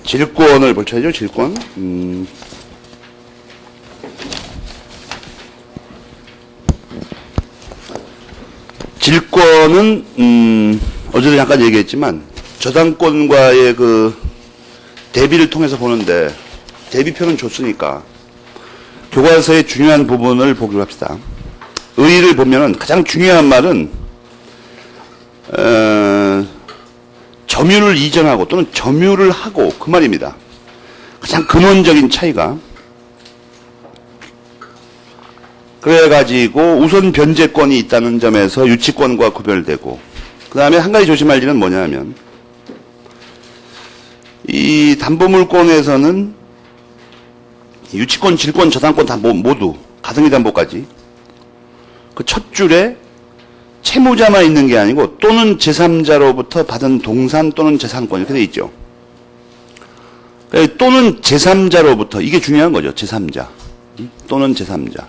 질권을 볼 차례죠, 질권. 질권은, 어제도 잠깐 얘기했지만, 저당권과의 그, 대비를 통해서 보는데, 대비표는 줬으니까, 교과서의 중요한 부분을 보기로 합시다. 의의를 보면은 가장 중요한 말은, 점유를 이전하고 또는 점유를 하고 그 말입니다. 가장 근원적인 차이가. 그래가지고 우선 변제권이 있다는 점에서 유치권과 구별되고, 그 다음에 한 가지 조심할 일은 뭐냐면, 이 담보물권에서는 유치권, 질권, 저당권 다 모두 가등기 담보까지 그 첫 줄에 채무자만 있는 게 아니고 또는 제3자로부터 받은 동산 또는 재산권 이렇게 돼 있죠. 또는 제3자로부터 이게 중요한 거죠. 제3자 또는 제3자.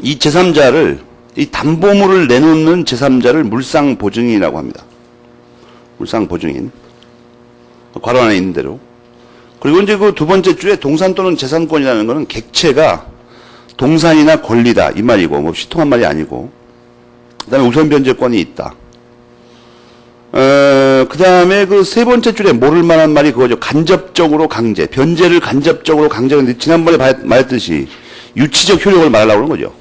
이 제3자를 이 담보물을 내놓는 제3자를 물상보증인이라고 합니다. 물상보증인. 괄호 안에 있는 대로. 그리고 이제 그 두 번째 줄에 동산 또는 재산권이라는 거는 객체가 동산이나 권리다 이 말이고 뭐 시통한 말이 아니고, 그 다음에 우선 변제권이 있다. 그 다음에 그 세 번째 줄에 모를 만한 말이 그거죠. 간접적으로 강제, 변제를 간접적으로 강제하는데 지난번에 말했듯이 유치적 효력을 말하려고 그러는 거죠.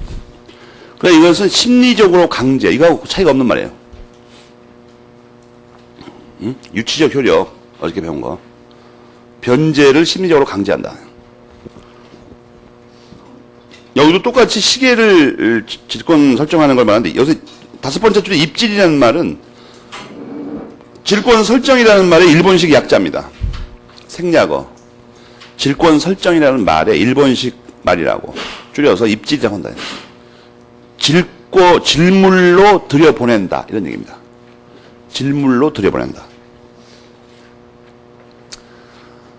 그래서 이것은 심리적으로 강제, 이거하고 차이가 없는 말이에요. 유치적 효력 어저께 배운 거. 변제를 심리적으로 강제한다. 여기도 똑같이 시계를 질권 설정하는 걸 말하는데, 여기서 다섯 번째 줄에 입질이라는 말은 질권 설정이라는 말의 일본식 약자입니다. 생략어. 질권 설정이라는 말의 일본식 말이라고 줄여서 입질이라고 한다. 질물로 들여보낸다. 이런 얘기입니다. 질물로 들여보낸다.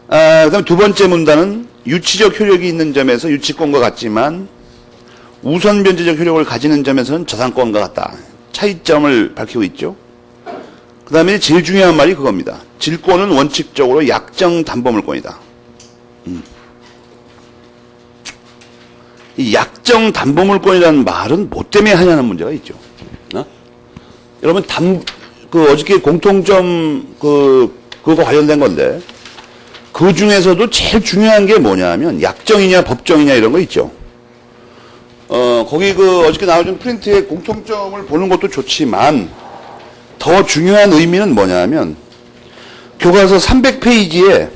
그 다음에 두 번째 문단은 유치적 효력이 있는 점에서 유치권과 같지만 우선 변제적 효력을 가지는 점에서는 저당권과 같다. 차이점을 밝히고 있죠. 그 다음에 제일 중요한 말이 그겁니다. 질권은 원칙적으로 약정 담보물권이다. 이 약정 담보물권이라는 말은 뭐 때문에 하냐는 문제가 있죠. 여러분 어저께 공통점 그거 관련된 건데, 그 중에서도 제일 중요한 게 뭐냐면 약정이냐 법정이냐 이런 거 있죠. 거기 어저께 나와준 프린트에 공통점을 보는 것도 좋지만 더 중요한 의미는 뭐냐면 교과서 300페이지에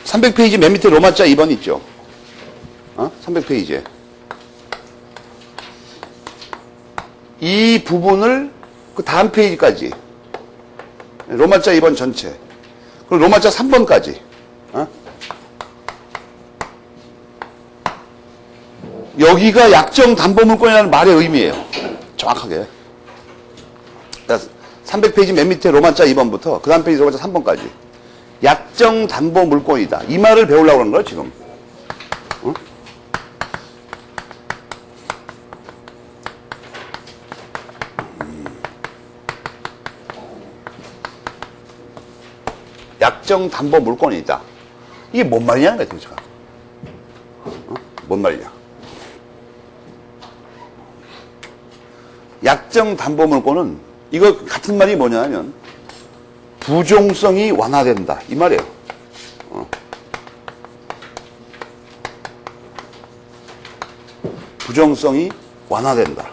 300페이지 맨 밑에 로마자 2번 있죠. 300페이지에 이 부분을 그 다음 페이지까지 로마자 2번 전체, 그리고 로마자 3번까지, 여기가 약정 담보물권이라는 말의 의미예요. 정확하게. 300페이지 맨 밑에 로마자 2번부터 그 다음 페이지 로마자 3번까지. 약정 담보물권이다. 이 말을 배우려고 하는 거예요, 지금. 약정 담보 물권이 있다. 이게 뭔 말이냐는 거야, 도대체가. 뭔 말이냐. 약정 담보 물권은 이거 같은 말이 뭐냐면 부종성이 완화된다. 이 말이에요. 부종성이 완화된다.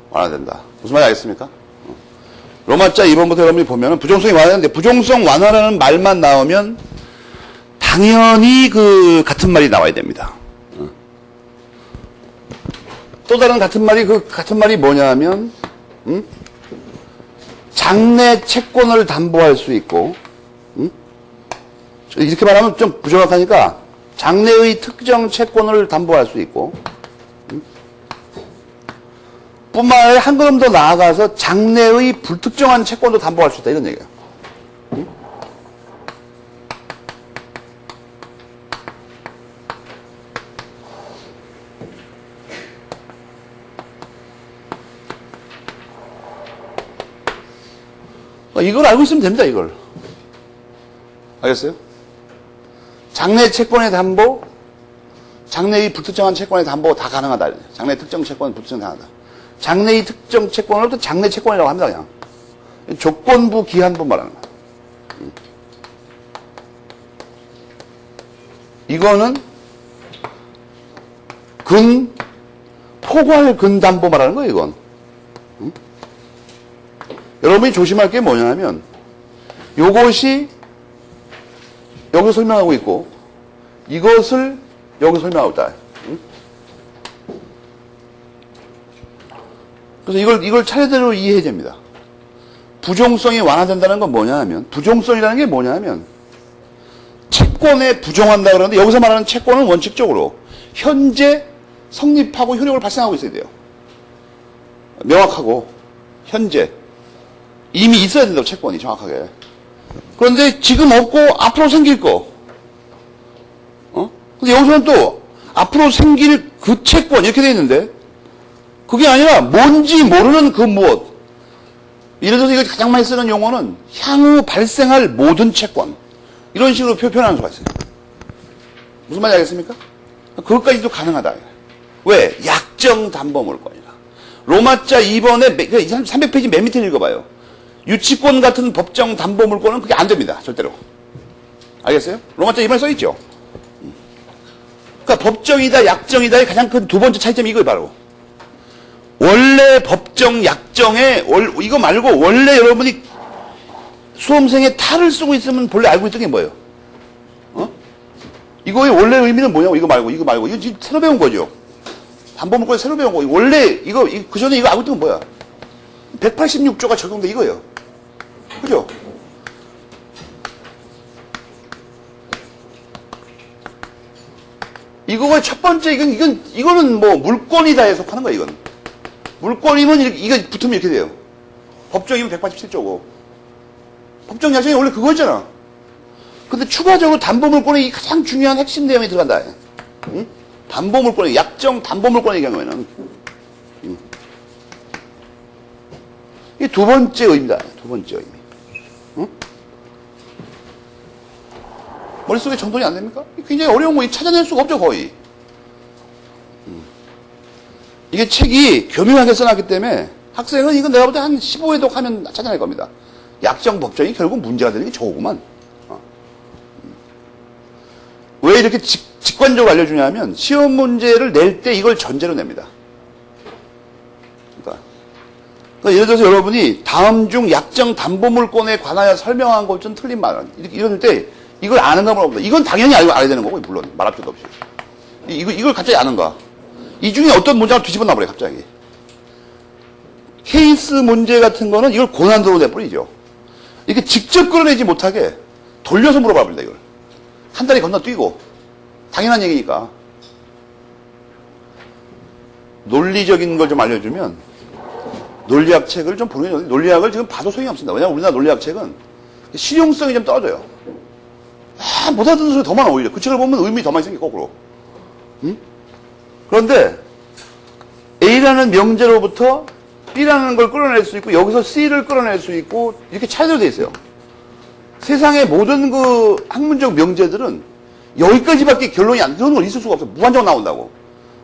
완화된다. 무슨 말인지 알겠습니까? 로마자 2번부터 여러분이 보면 부종성이 완화되는데, 부종성 완화라는 말만 나오면 당연히 같은 말이 나와야 됩니다. 또 다른 같은 말이 뭐냐면, 장래 채권을 담보할 수 있고, 이렇게 말하면 좀 부정확하니까 장래의 특정 채권을 담보할 수 있고, 뿐만 아니라 한 걸음 더 나아가서 장래의 불특정한 채권도 담보할 수 있다. 이런 얘기예요. 그러니까 이걸 알고 있으면 됩니다, 이걸. 알겠어요? 장래 채권의 담보, 장래의 불특정한 채권의 담보 다 가능하다. 장래 특정 채권은 불특정 가능하다. 장래의 특정 채권을 또 장래 채권이라고 합니다, 그냥. 조건부, 기한부 말하는 거야. 이거는 포괄 근담보 말하는 거예요, 이건. 여러분이 조심할 게 뭐냐면, 요것이 여기서 설명하고 있고, 이것을 여기서 설명하고 있다. 그래서 이걸 차례대로 이해해야 됩니다. 부종성이 완화된다는 건 뭐냐 하면, 부종성이라는 게 뭐냐 하면, 채권에 부종한다 그러는데, 여기서 말하는 채권은 원칙적으로 현재 성립하고 효력을 발생하고 있어야 돼요. 명확하고, 현재. 이미 있어야 된다고, 채권이 정확하게. 그런데 지금 없고, 앞으로 생길 거. 근데 여기서는 또, 앞으로 생길 그 채권, 이렇게 돼 있는데, 그게 아니라, 뭔지 모르는 그 무엇. 예를 들어서 이거 가장 많이 쓰는 용어는, 향후 발생할 모든 채권. 이런 식으로 표현하는 수가 있어요. 무슨 말인지 알겠습니까? 그것까지도 가능하다. 왜? 약정 담보물권이라. 로마자 2번에 300페이지 맨 밑에 읽어봐요. 유치권 같은 법정 담보물권은 그게 안 됩니다. 절대로. 알겠어요? 로마자 2번에 써있죠? 그러니까 법정이다, 약정이다의 가장 큰 두 번째 차이점이 이거예요, 바로. 원래 법정, 약정에, 이거 말고 원래 여러분이 수험생의 탈을 쓰고 있으면 본래 알고 있던 게 뭐예요? 이거의 원래 의미는 뭐냐고, 이거 말고. 이거 지금 새로 배운 거죠? 담보물권에 새로 배운 거. 원래, 그 전에 이거 알고 있던 건 뭐야? 186조가 적용돼 이거예요. 그죠? 이거가 첫 번째, 이거는 뭐, 물권이다에 속하는 거야, 이건. 물권이면, 이거 붙으면 이렇게 돼요. 법정이면 187조고. 법정 약정이 원래 그거였잖아. 근데 추가적으로 담보물권의 이 가장 중요한 핵심 내용이 들어간다. 응? 담보물권의, 약정 담보물권의 경우에는. 이게 두 번째 의미다. 두 번째 의미. 응? 머릿속에 정돈이 안 됩니까? 굉장히 어려운 거 찾아낼 수가 없죠, 거의. 이게 책이 교묘하게 써놨기 때문에 학생은 이거 내가 볼 때 한 15회독 하면 찾아낼 겁니다. 약정 법정이 결국 문제가 되는 게 저거구만. 왜 이렇게 직관적으로 알려주냐면 시험 문제를 낼 때 이걸 전제로 냅니다. 그러니까 예를 들어서 여러분이 다음 중 약정 담보물권에 관하여 설명한 것 좀 틀린 말은 이럴 때 이걸 아는가 물어봅니다. 이건 당연히 알아야 되는 거고, 물론 말할 필요도 없이. 이걸 갑자기 아는가? 이 중에 어떤 문제가 뒤집어 놔버려요, 갑자기. 케이스 문제 같은 거는 이걸 고난도로 내버리죠. 이렇게 직접 끌어내지 못하게 돌려서 물어봐 버린다, 이걸. 한 다리 건너뛰고. 당연한 얘기니까. 논리적인 걸 좀 알려주면, 논리학 책을 좀 보는 게, 논리학을 지금 봐도 소용이 없습니다. 왜냐하면 우리나라 논리학 책은 실용성이 좀 떨어져요. 못 알아듣는 소리 더 많아, 오히려. 그 책을 보면 의미 더 많이 생겨, 거꾸로. 응? 그런데, A라는 명제로부터 B라는 걸 끌어낼 수 있고, 여기서 C를 끌어낼 수 있고, 이렇게 차이로 돼 있어요. 세상의 모든 그 학문적 명제들은 여기까지밖에 결론이 안 되는 건 있을 수가 없어요. 무한정 나온다고.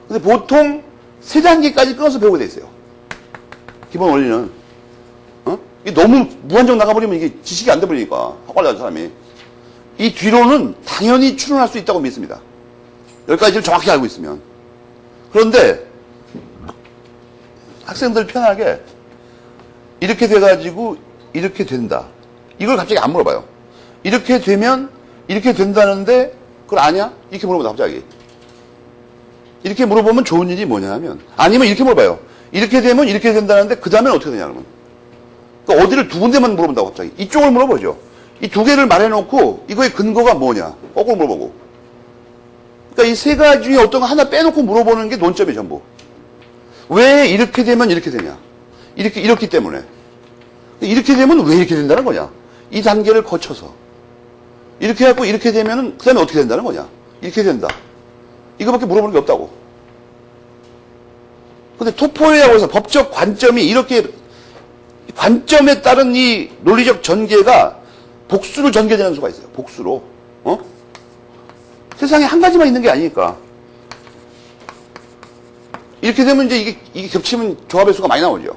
근데 보통 세 단계까지 끊어서 배우게 돼 있어요. 기본 원리는. 이게 너무 무한정 나가버리면 이게 지식이 안 돼버리니까. 학과를 가는 사람이. 이 뒤로는 당연히 추론할 수 있다고 믿습니다. 여기까지를 정확히 알고 있으면. 그런데 학생들 편하게 이렇게 돼가지고 이렇게 된다. 이걸 갑자기 안 물어봐요. 이렇게 되면 이렇게 된다는데 그걸 아냐? 이렇게 물어보다 갑자기. 이렇게 물어보면 좋은 일이 뭐냐 하면, 아니면 이렇게 물어봐요. 이렇게 되면 이렇게 된다는데 그 다음에는 어떻게 되냐 그러면. 그러니까 어디를 두 군데만 물어본다고 갑자기. 이쪽을 물어보죠. 이 두 개를 말해놓고 이거의 근거가 뭐냐. 거꾸로 물어보고. 그러니까 이 세 가지 중에 어떤 거 하나 빼놓고 물어보는 게 논점이 전부. 왜 이렇게 되면 이렇게 되냐. 이렇기 때문에. 이렇게 되면 왜 이렇게 된다는 거냐. 이 단계를 거쳐서. 이렇게 해갖고 이렇게 되면은 그 다음에 어떻게 된다는 거냐. 이렇게 된다. 이거밖에 물어보는 게 없다고. 근데 토포회하고 해서 법적 관점이 이렇게 관점에 따른 이 논리적 전개가 복수로 전개되는 수가 있어요. 복수로. 세상에 한 가지만 있는 게 아니니까. 이렇게 되면 이제 이게 겹치면 조합의 수가 많이 나오죠.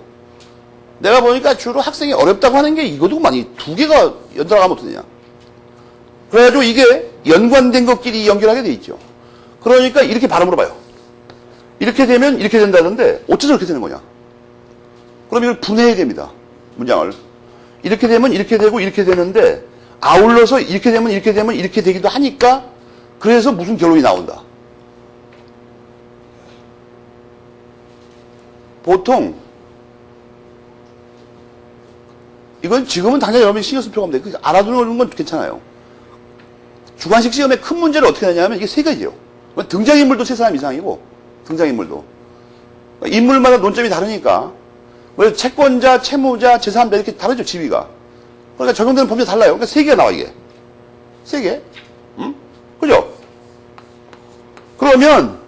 내가 보니까 주로 학생이 어렵다고 하는 게 이거더구만. 두 개가 연달아가면 어떠냐. 그래가지고 이게 연관된 것끼리 연결하게 돼 있죠. 그러니까 이렇게 발음으로 봐요. 이렇게 되면 이렇게 된다는데 어째서 이렇게 되는 거냐. 그럼 이걸 분해해야 됩니다. 문장을. 이렇게 되면 이렇게 되고 이렇게 되는데 아울러서 이렇게 되면 이렇게 되면 이렇게 되기도 하니까 그래서 무슨 결론이 나온다. 보통 이건 지금은 당장 여러분이 신경 쓸 필요가 없는데 알아두는 건 괜찮아요. 주관식 시험의 큰 문제를 어떻게 하냐면 이게 세 가지예요. 등장인물도 세 사람 이상이고 등장인물도 인물마다 논점이 다르니까 채권자, 채무자, 제3자 이렇게 다르죠. 지위가. 그러니까 적용되는 범위가 달라요. 그러니까 세 개가 나와 이게. 세 개. 응? 그죠? 그러면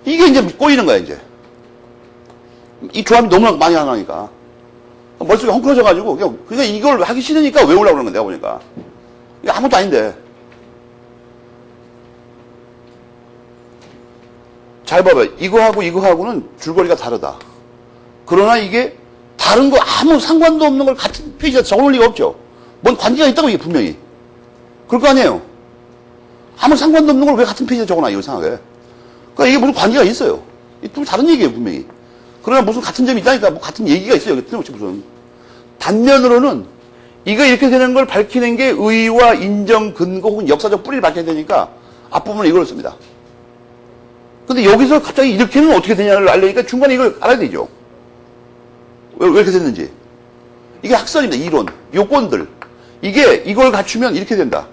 이게 이제 꼬이는 거야 이제. 이 조합이 너무나 많이 나가니까 머릿속이 헝클어져가지고 그러니까 이걸 하기 싫으니까 외우려고 그러는 거야 내가 보니까. 이게 아무것도 아닌데. 잘 봐봐요. 이거하고는 줄거리가 다르다. 그러나 이게 다른 거 아무 상관도 없는 걸 같은 페이지에 적어놓을 리가 없죠. 뭔 관계가 있다고 이게 분명히. 그럴 거 아니에요. 아무 상관도 없는 걸 왜 같은 페이지에 적어놔 이상하게. 그러니까 이게 무슨 관계가 있어요. 이 다른 얘기예요 분명히. 그러나 무슨 같은 점이 있다니까 뭐 같은 얘기가 있어요. 여기 틀림없이 무슨. 단면으로는 이거 이렇게 되는 걸 밝히는 게 의의와 인정, 근거 혹은 역사적 뿌리를 밝혀야 되니까 앞부분은 이걸 씁니다. 근데 여기서 갑자기 이렇게는 어떻게 되냐를 알려니까 중간에 이걸 알아야 되죠. 왜 이렇게 됐는지. 이게 학설입니다. 이론. 요건들. 이걸 갖추면 이렇게 된다.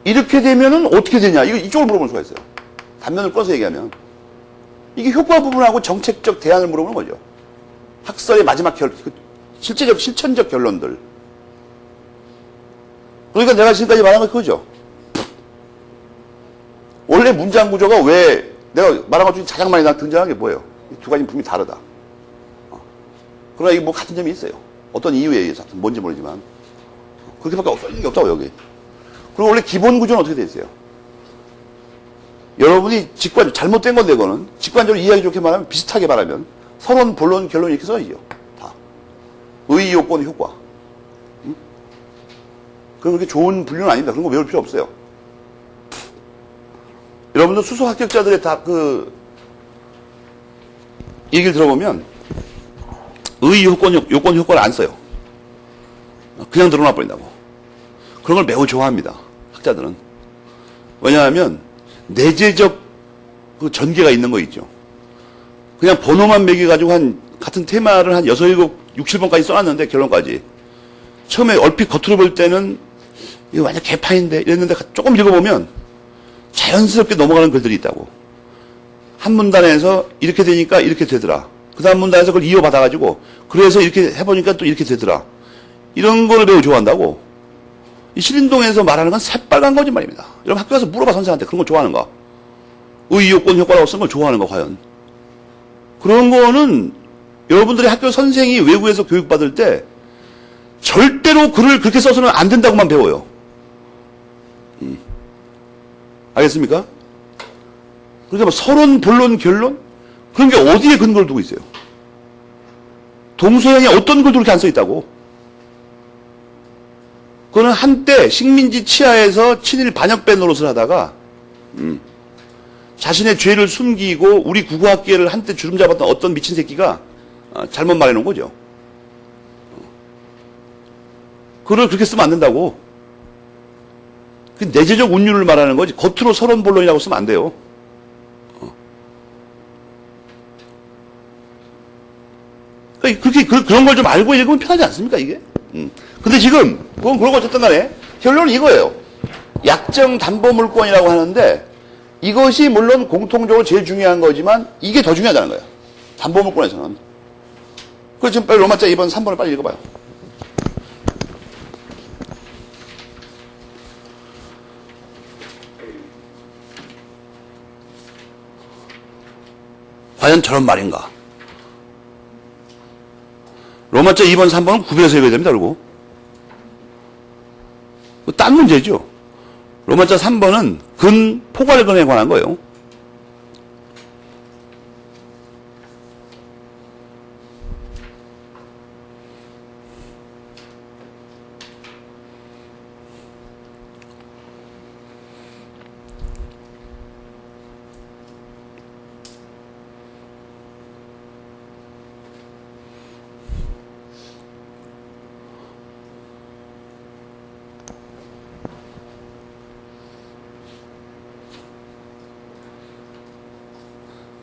이렇게 되면은 어떻게 되냐. 이쪽을 물어볼 수가 있어요. 단면을 꺼서 얘기하면. 이게 효과 부분하고 정책적 대안을 물어보는 거죠. 학설의 마지막 실제적, 실천적 결론들. 그러니까 내가 지금까지 말한 건 그거죠. 원래 문장 구조가 왜 내가 말한 것 중에 가장 많이 등장한 게 뭐예요? 이 두 가지는 분명히 다르다. 그러나 이게 뭐 같은 점이 있어요. 어떤 이유에 의해서 뭔지 모르지만 그렇게밖에 써있는 게 없다고 여기. 그리고 원래 기본 구조는 어떻게 돼 있어요? 여러분이 잘못된 건데 이거는 직관적으로 이해하기 좋게 말하면 비슷하게 말하면 서론, 본론, 결론 이렇게 써야죠. 다. 의의, 요건, 효과. 응? 그럼 그렇게 좋은 분류는 아닙니다. 그런 거 외울 필요 없어요. 여러분들 수석 합격자들의 얘기를 들어보면 의의, 요건, 효과를 안 써요. 그냥 드러나 버린다고. 그런 걸 매우 좋아합니다. 학자들은. 왜냐하면 내재적 전개가 있는 거 있죠. 그냥 번호만 매겨가지고 같은 테마를 한 6, 7, 6, 7번까지 써놨는데 결론까지. 처음에 얼핏 겉으로 볼 때는 이거 완전 개판인데 이랬는데 조금 읽어보면 자연스럽게 넘어가는 글들이 있다고. 한 문단에서 이렇게 되니까 이렇게 되더라. 그 다음 문단에서 그걸 이어받아가지고 그래서 이렇게 해보니까 또 이렇게 되더라. 이런 거를 매우 좋아한다고. 이 신림동에서 말하는 건 새빨간 거짓말입니다. 여러분 학교 가서 물어봐 선생한테 그런 거 좋아하는 거. 의의, 요건, 효과라고 쓴 걸 좋아하는 거 과연. 그런 거는 여러분들이 학교 선생이 외국에서 교육받을 때 절대로 글을 그렇게 써서는 안 된다고만 배워요. 알겠습니까? 그러니까 뭐 서론, 본론, 결론? 그런 게 어디에 근거를 두고 있어요? 동서양에 어떤 글도 그렇게 안 써 있다고. 그거는 한때 식민지 치하에서 친일 반역배 노릇을 하다가 자신의 죄를 숨기고 우리 국어학계를 한때 주름 잡았던 어떤 미친 새끼가 잘못 말해놓은 거죠. 그걸 그렇게 쓰면 안 된다고. 그 내재적 운율을 말하는 거지 겉으로 서론 본론이라고 쓰면 안 돼요. 그렇게 그런 걸 좀 알고 읽으면 편하지 않습니까 이게? 근데 지금 그건 그러고 어쨌든 간에 결론은 이거예요. 약정 담보 물권이라고 하는데 이것이 물론 공통적으로 제일 중요한 거지만 이게 더 중요하다는 거예요. 담보 물권에서는. 그래서 지금 빨리 로마자 2번 3번을 빨리 읽어봐요. 과연 저런 말인가? 로마자 2번, 3번은 구별해서 읽어야 됩니다, 그리고. 딴 문제죠. 로마자 3번은 포괄근에 관한 거예요.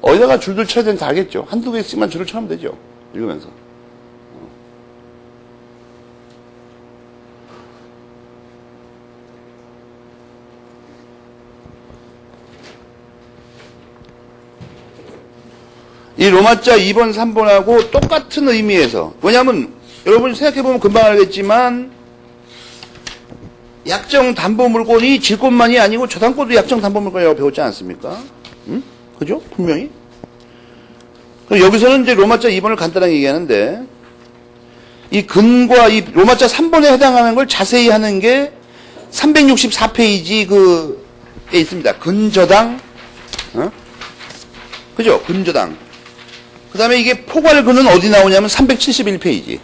어디다가 줄들 쳐야 되는지 알겠죠? 한두 개씩만 줄을 쳐면 되죠. 읽으면서. 이 로마자 2번, 3번하고 똑같은 의미에서. 왜냐하면 여러분이 생각해보면 금방 알겠지만 약정담보물권이 질권만이 아니고 저당권도 약정담보물권이라고 배웠지 않습니까? 응? 그죠? 분명히. 여기서는 이제 로마자 2번을 간단하게 얘기하는데, 이 근과 이 로마자 3번에 해당하는 걸 자세히 하는 게 364페이지 그에 있습니다. 근저당, 그죠? 근저당. 그 다음에 이게 포괄근은 어디 나오냐면 371페이지.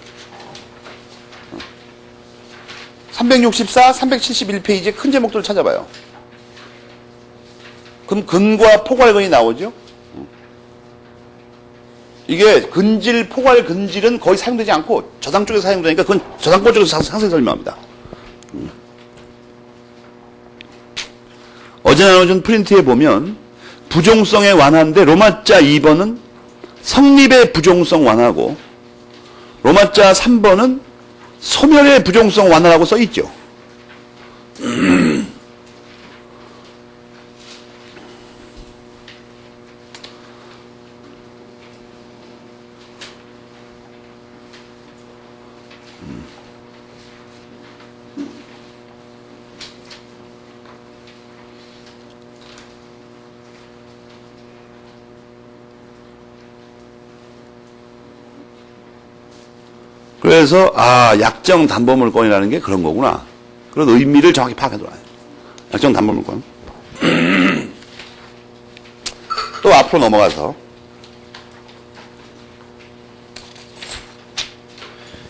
364, 371페이지의 큰 제목들을 찾아봐요. 그럼 근과 포괄근이 나오죠? 이게 근질, 포괄 근질은 거의 사용되지 않고 저당 쪽에서 사용되니까 그건 저당권 쪽에서 상세히 설명합니다. 어제 나눠준 프린트에 보면 부종성의 완화인데 로마자 2번은 성립의 부종성 완화고 로마자 3번은 소멸의 부종성 완화라고 써 있죠. 그래서 약정 담보물권이라는 게 그런 거구나. 그런 의미를 정확히 파악해둬야 해. 약정 담보물권. 또 앞으로 넘어가서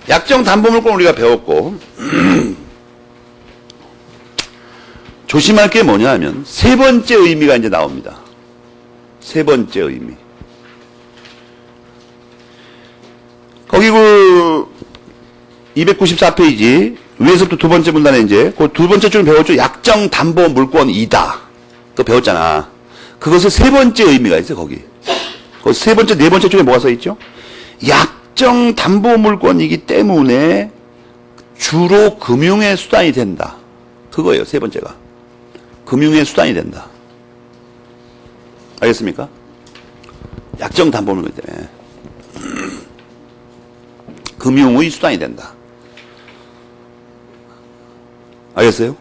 약정 담보물권 우리가 배웠고 조심할 게 뭐냐 하면 세 번째 의미가 이제 나옵니다. 세 번째 의미. 거기 294페이지 위에서부터 두 번째 문단에 이제 그 두 번째 줄을 배웠죠. 약정 담보 물권이다. 그거 배웠잖아. 그것의 세 번째 의미가 있어요. 거기 세 번째, 네 번째 줄에 뭐가 써 있죠? 약정 담보 물권이기 때문에 주로 금융의 수단이 된다. 그거예요. 세 번째가 금융의 수단이 된다. 알겠습니까? 약정 담보 물권 때문에 금융의 수단이 된다. 알겠어요?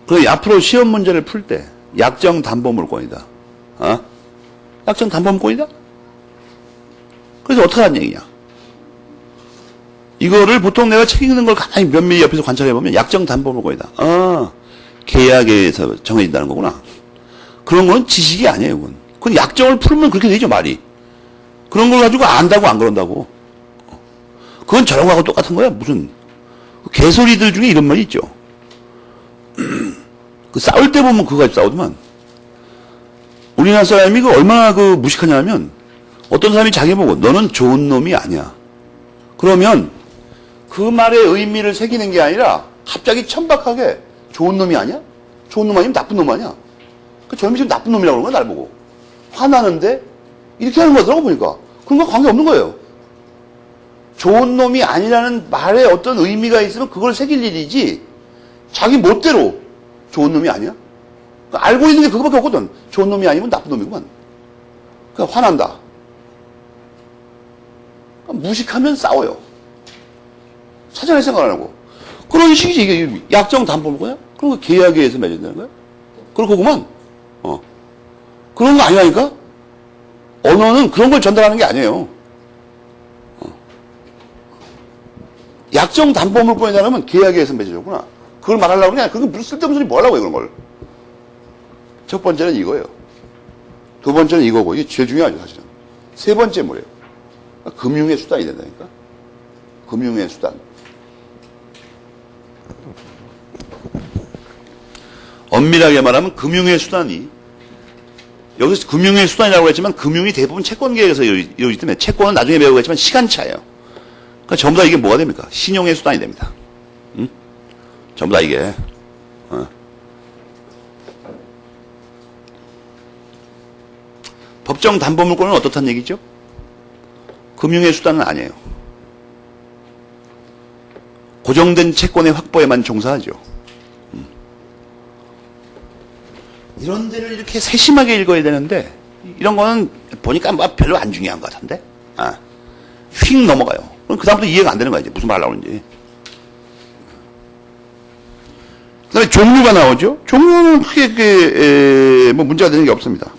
그래서 앞으로 시험 문제를 풀 때 약정 담보물권이다. 약정 담보물권이다? 그래서 어떻게 하는 얘기냐? 이거를 보통 내가 책 읽는 걸 가만히 면밀히 옆에서 관찰해보면 약정 담보물권이다. 계약에서 정해진다는 거구나. 그런 건 지식이 아니에요. 그건 약정을 풀면 그렇게 되죠, 말이. 그런 걸 가지고 안다고 안 그런다고. 그건 저런 거하고 똑같은 거야. 무슨 개소리들 중에 이런 말이 있죠. 그 싸울 때 보면 그거 가지고 싸우더만. 우리나라 사람이 얼마나 무식하냐면 어떤 사람이 자기 보고 너는 좋은 놈이 아니야. 그러면 그 말의 의미를 새기는 게 아니라 갑자기 천박하게 좋은 놈이 아니야? 좋은 놈 아니면 나쁜 놈 아니야? 그 젊은 지금 나쁜 놈이라고 그러는 거야, 날 보고. 화나는데 이렇게 하는 거더라고 보니까. 그런 거 관계없는 거예요. 좋은 놈이 아니라는 말에 어떤 의미가 있으면 그걸 새길 일이지 자기 멋대로 좋은 놈이 아니야? 그러니까 알고 있는 게 그거밖에 없거든. 좋은 놈이 아니면 나쁜 놈이구만. 그러니까 화난다. 그러니까 무식하면 싸워요. 사전에 생각 안 하고. 그런 식이지. 이게 약정 담보물권이야? 그런 거 계약에 의해서 맺어진다는 거야? 그럴 거구만. 그런 거 아니라니까? 언어는 그런 걸 전달하는 게 아니에요. 약정 담보물권이라는 계약에서 맺어줬구나. 그걸 말하려고 그러냐? 그건 무슨 쓸데없는 소리 뭐 하려고 그런 걸. 첫 번째는 이거예요. 두 번째는 이거고, 이게 제일 중요하죠, 사실은. 세 번째 뭐예요? 금융의 수단이 된다니까? 금융의 수단. 엄밀하게 말하면 금융의 수단이, 여기서 금융의 수단이라고 했지만 금융이 대부분 채권 계획에서 이루어지기 때문에 채권은 나중에 배우겠지만 시간차예요. 그러니까 전부 다 이게 뭐가 됩니까? 신용의 수단이 됩니다. 응? 전부 다 이게. 법정 담보물권은 어떻다는 얘기죠? 금융의 수단은 아니에요. 고정된 채권의 확보에만 종사하죠. 이런 데를 이렇게 세심하게 읽어야 되는데 이런 거는 보니까 뭐 별로 안 중요한 것 같은데 휙 넘어가요. 그럼 그 다음부터 이해가 안 되는 거야. 이제 무슨 말 나오는지. 그 다음에 종류가 나오죠. 종류는 크게 뭐 문제가 되는 게 없습니다.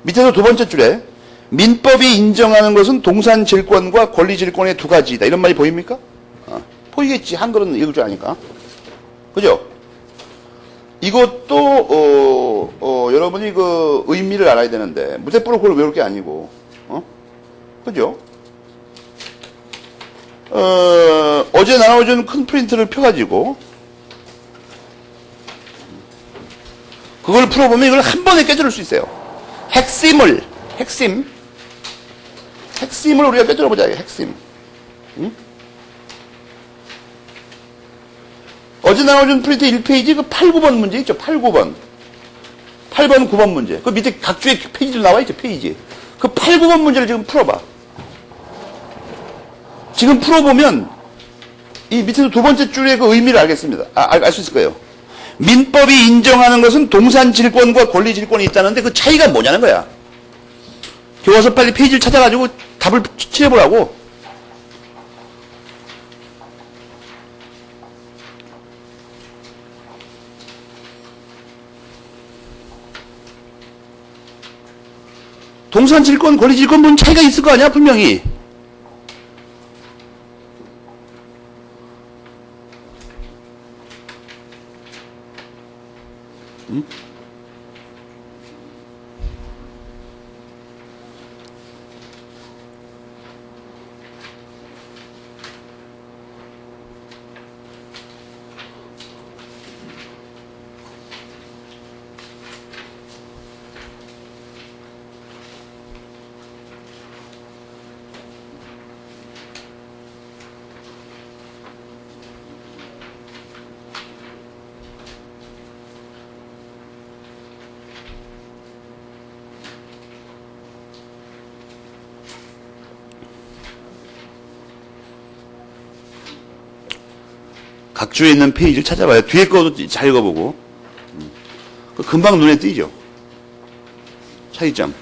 밑에서 두 번째 줄에 민법이 인정하는 것은 동산질권과 권리질권의 두 가지이다. 이런 말이 보입니까? 보이겠지. 한글은 읽을 줄 아니까. 그죠? 이것도 여러분이 그 의미를 알아야 되는데 무대뽀로 그걸 외울 게 아니고 그죠? 어제 나눠준 큰 프린트를 펴가지고 그걸 풀어보면 이걸 한 번에 깨뜨릴 수 있어요. 핵심을 우리가 깨뜨려보자. 핵심. 응? 어제 나눠준 프린트 1페이지 그 8, 9번 문제 있죠? 8, 9번. 8번, 9번 문제. 그 밑에 각주의 페이지로 나와 있죠? 페이지. 그 8, 9번 문제를 지금 풀어봐. 지금 풀어보면 이 밑에서 두 번째 줄의 그 의미를 알겠습니다. 알 수 있을 거예요. 민법이 인정하는 것은 동산질권과 권리질권이 있다는데 그 차이가 뭐냐는 거야. 교과서 빨리 페이지를 찾아가지고 답을 칠해보라고. 동산질권, 권리질권 뭔 차이가 있을 거 아니야, 분명히. 응? 각주에 있는 페이지를 찾아봐요. 뒤에 거도 잘 읽어보고. 금방 눈에 띄죠. 차이점.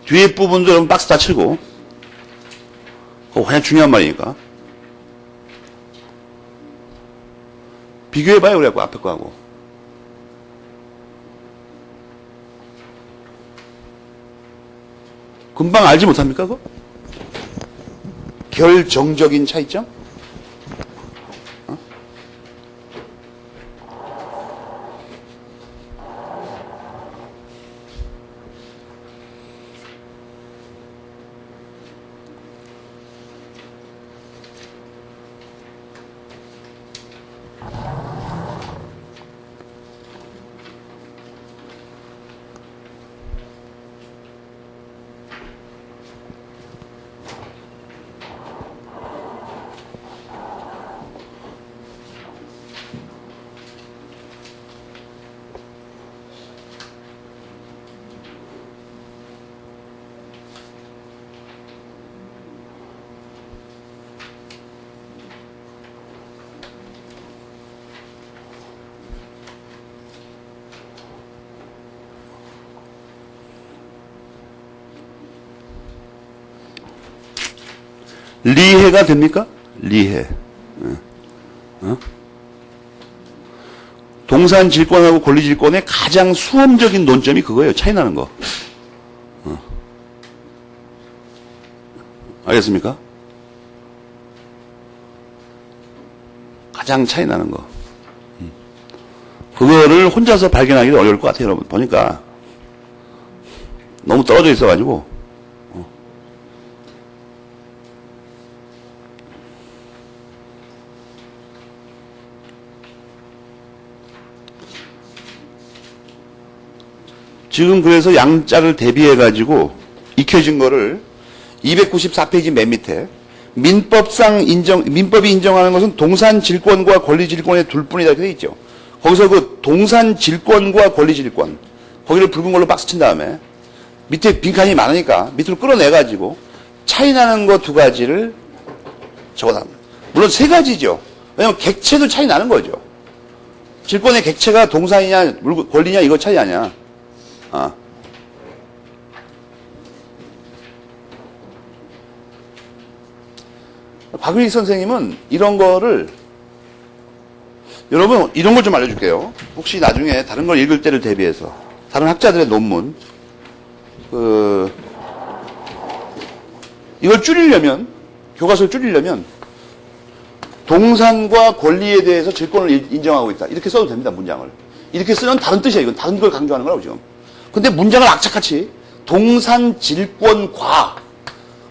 뒤에 부분도 여러분 박스 다 치고. 그거 그냥 중요한 말이니까. 비교해봐요. 그래갖고 앞에 거하고. 금방 알지 못합니까? 그거? 결정적인 차이점? 리해가 됩니까? 리해. 동산질권하고 권리질권의 가장 수험적인 논점이 그거예요. 차이 나는 거. 알겠습니까? 가장 차이 나는 거. 그거를 혼자서 발견하기도 어려울 것 같아요, 여러분. 보니까 너무 떨어져 있어가지고. 지금 그래서 양자를 대비해가지고 익혀진 거를 294페이지 맨 밑에 민법이 인정하는 것은 동산 질권과 권리 질권의 둘뿐이다 이렇게 돼 있죠. 거기서 그 동산 질권과 권리 질권 거기를 붉은 걸로 박스 친 다음에 밑에 빈칸이 많으니까 밑으로 끌어내가지고 차이 나는 거 두 가지를 적어놨습니다. 물론 세 가지죠. 왜냐면 객체도 차이 나는 거죠. 질권의 객체가 동산이냐 권리냐 이거 차이 아니야. 박윤익 선생님은 이런 거를 여러분 이런 걸 좀 알려줄게요. 혹시 나중에 다른 걸 읽을 때를 대비해서 다른 학자들의 논문 이걸 줄이려면 교과서를 줄이려면 동산과 권리에 대해서 질권을 인정하고 있다 이렇게 써도 됩니다. 문장을 이렇게 쓰면 다른 뜻이야. 이건 다른 걸 강조하는 거라고 지금. 근데 문장을 악착같이 동산 질권과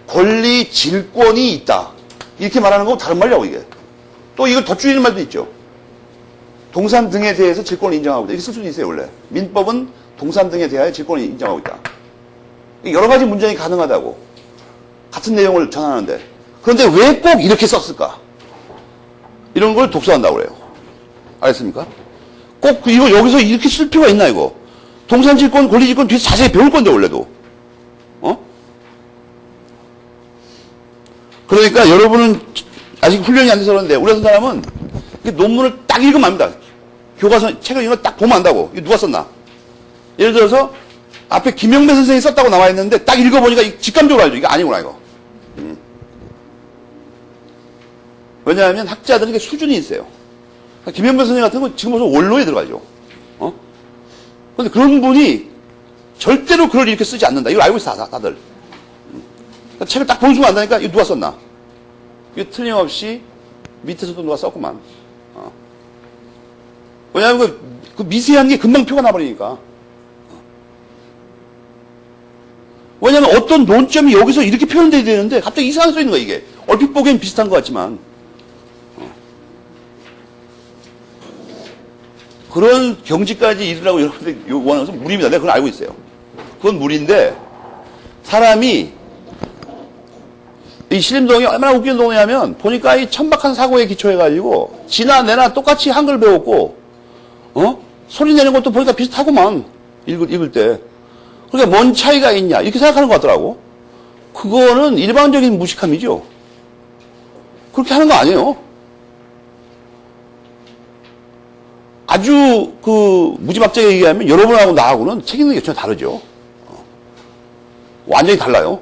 권리 질권이 있다 이렇게 말하는 거 다른 말이라고 이게. 또 이걸 더 줄이는 말도 있죠. 동산 등에 대해서 질권을 인정하고 있다. 이렇게 쓸 수도 있어요 원래. 민법은 동산 등에 대하여 질권을 인정하고 있다. 여러 가지 문장이 가능하다고. 같은 내용을 전하는데. 그런데 왜 꼭 이렇게 썼을까? 이런 걸 독서한다고 그래요. 알겠습니까? 꼭 이거 여기서 이렇게 쓸 필요가 있나 이거. 동산질권, 권리질권 뒤에서 자세히 배울 건데 원래도. 그러니까 여러분은 아직 훈련이 안 돼서 그런데 우리 같은 사람은 논문을 딱 읽으면 압니다. 교과서 책을 이거 딱 보면 안다고. 이거 누가 썼나? 예를 들어서 앞에 김영배 선생이 썼다고 나와 있는데 딱 읽어보니까 직감적으로 알죠. 이거 아니구나 이거. 왜냐하면 학자들은 이게 수준이 있어요. 김영배 선생 같은 건 지금 무슨 원로에 들어가죠. 그런데 그런 분이 절대로 글을 이렇게 쓰지 않는다. 이걸 알고 있어, 다들. 그러니까 책을 딱 보는 순간 안다니까, 이거 누가 썼나? 이거 틀림없이 밑에서도 누가 썼구만. 왜냐하면 그 미세한 게 금방 표가 나버리니까. 왜냐하면 어떤 논점이 여기서 이렇게 표현돼야 되는데 갑자기 이상하게 써 있는 거야, 이게. 얼핏 보기엔 비슷한 것 같지만. 그런 경지까지 이르라고 여러분들 요구하는 것은 무리입니다. 내가 그걸 알고 있어요. 그건 무리인데, 사람이, 이 신림동이 얼마나 웃기는 동네냐면, 보니까 이 천박한 사고에 기초해가지고, 지나 내나 똑같이 한글 배웠고, 소리 내는 것도 보니까 비슷하구만. 읽을 때. 그러니까 뭔 차이가 있냐. 이렇게 생각하는 것 같더라고. 그거는 일반적인 무식함이죠. 그렇게 하는 거 아니에요. 아주 무지막지하게 얘기하면 여러분하고 나하고는 책 읽는 게 전혀 다르죠. 완전히 달라요.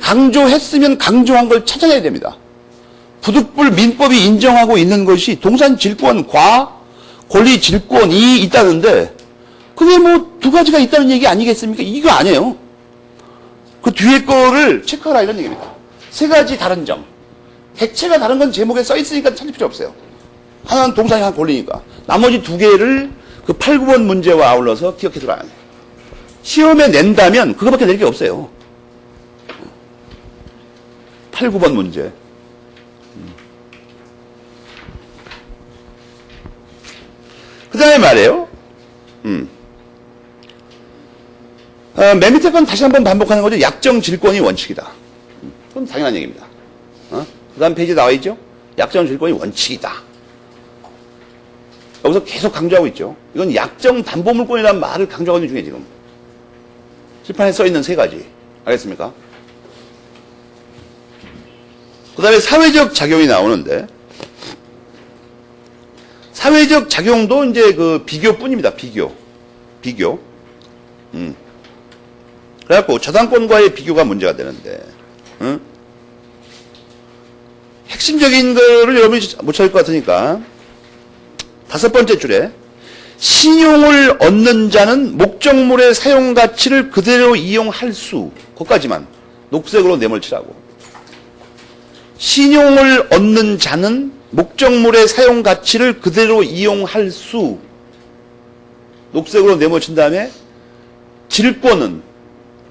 강조했으면 강조한 걸 찾아내야 됩니다. 부득불 민법이 인정하고 있는 것이 동산 질권과 권리 질권이 있다는데 그게 뭐 두 가지가 있다는 얘기 아니겠습니까? 이거 아니에요. 그 뒤에 거를 체크하라 이런 얘기입니다. 세 가지 다른 점. 객체가 다른 건 제목에 써 있으니까 찾을 필요 없어요. 하나는 동산이 하나 권리니까. 나머지 두 개를 그 8, 9번 문제와 아울러서 기억해 두라야 돼요. 시험에 낸다면 그거밖에 낼 게 없어요. 8, 9번 문제. 그 다음에 말이에요. 맨 밑에 건 다시 한번 반복하는 거죠. 약정 질권이 원칙이다. 그건 당연한 얘기입니다. 그 다음 페이지에 나와 있죠. 약정 질권이 원칙이다. 여기서 계속 강조하고 있죠. 이건 약정 담보물권이라는 말을 강조하고 있는 중에 지금. 칠판에 써 있는 세 가지. 알겠습니까? 그 다음에 사회적 작용이 나오는데, 사회적 작용도 이제 그 비교뿐입니다. 비교. 그래갖고 저당권과의 비교가 문제가 되는데, 핵심적인 거를 여러분이 못 찾을 것 같으니까, 5번째 줄에 신용을 얻는 자는 목적물의 사용 가치를 그대로 이용할 수, 거기까지만 녹색으로 내몰치라고. 신용을 얻는 자는 목적물의 사용 가치를 그대로 이용할 수, 녹색으로 내몰친 다음에 질권은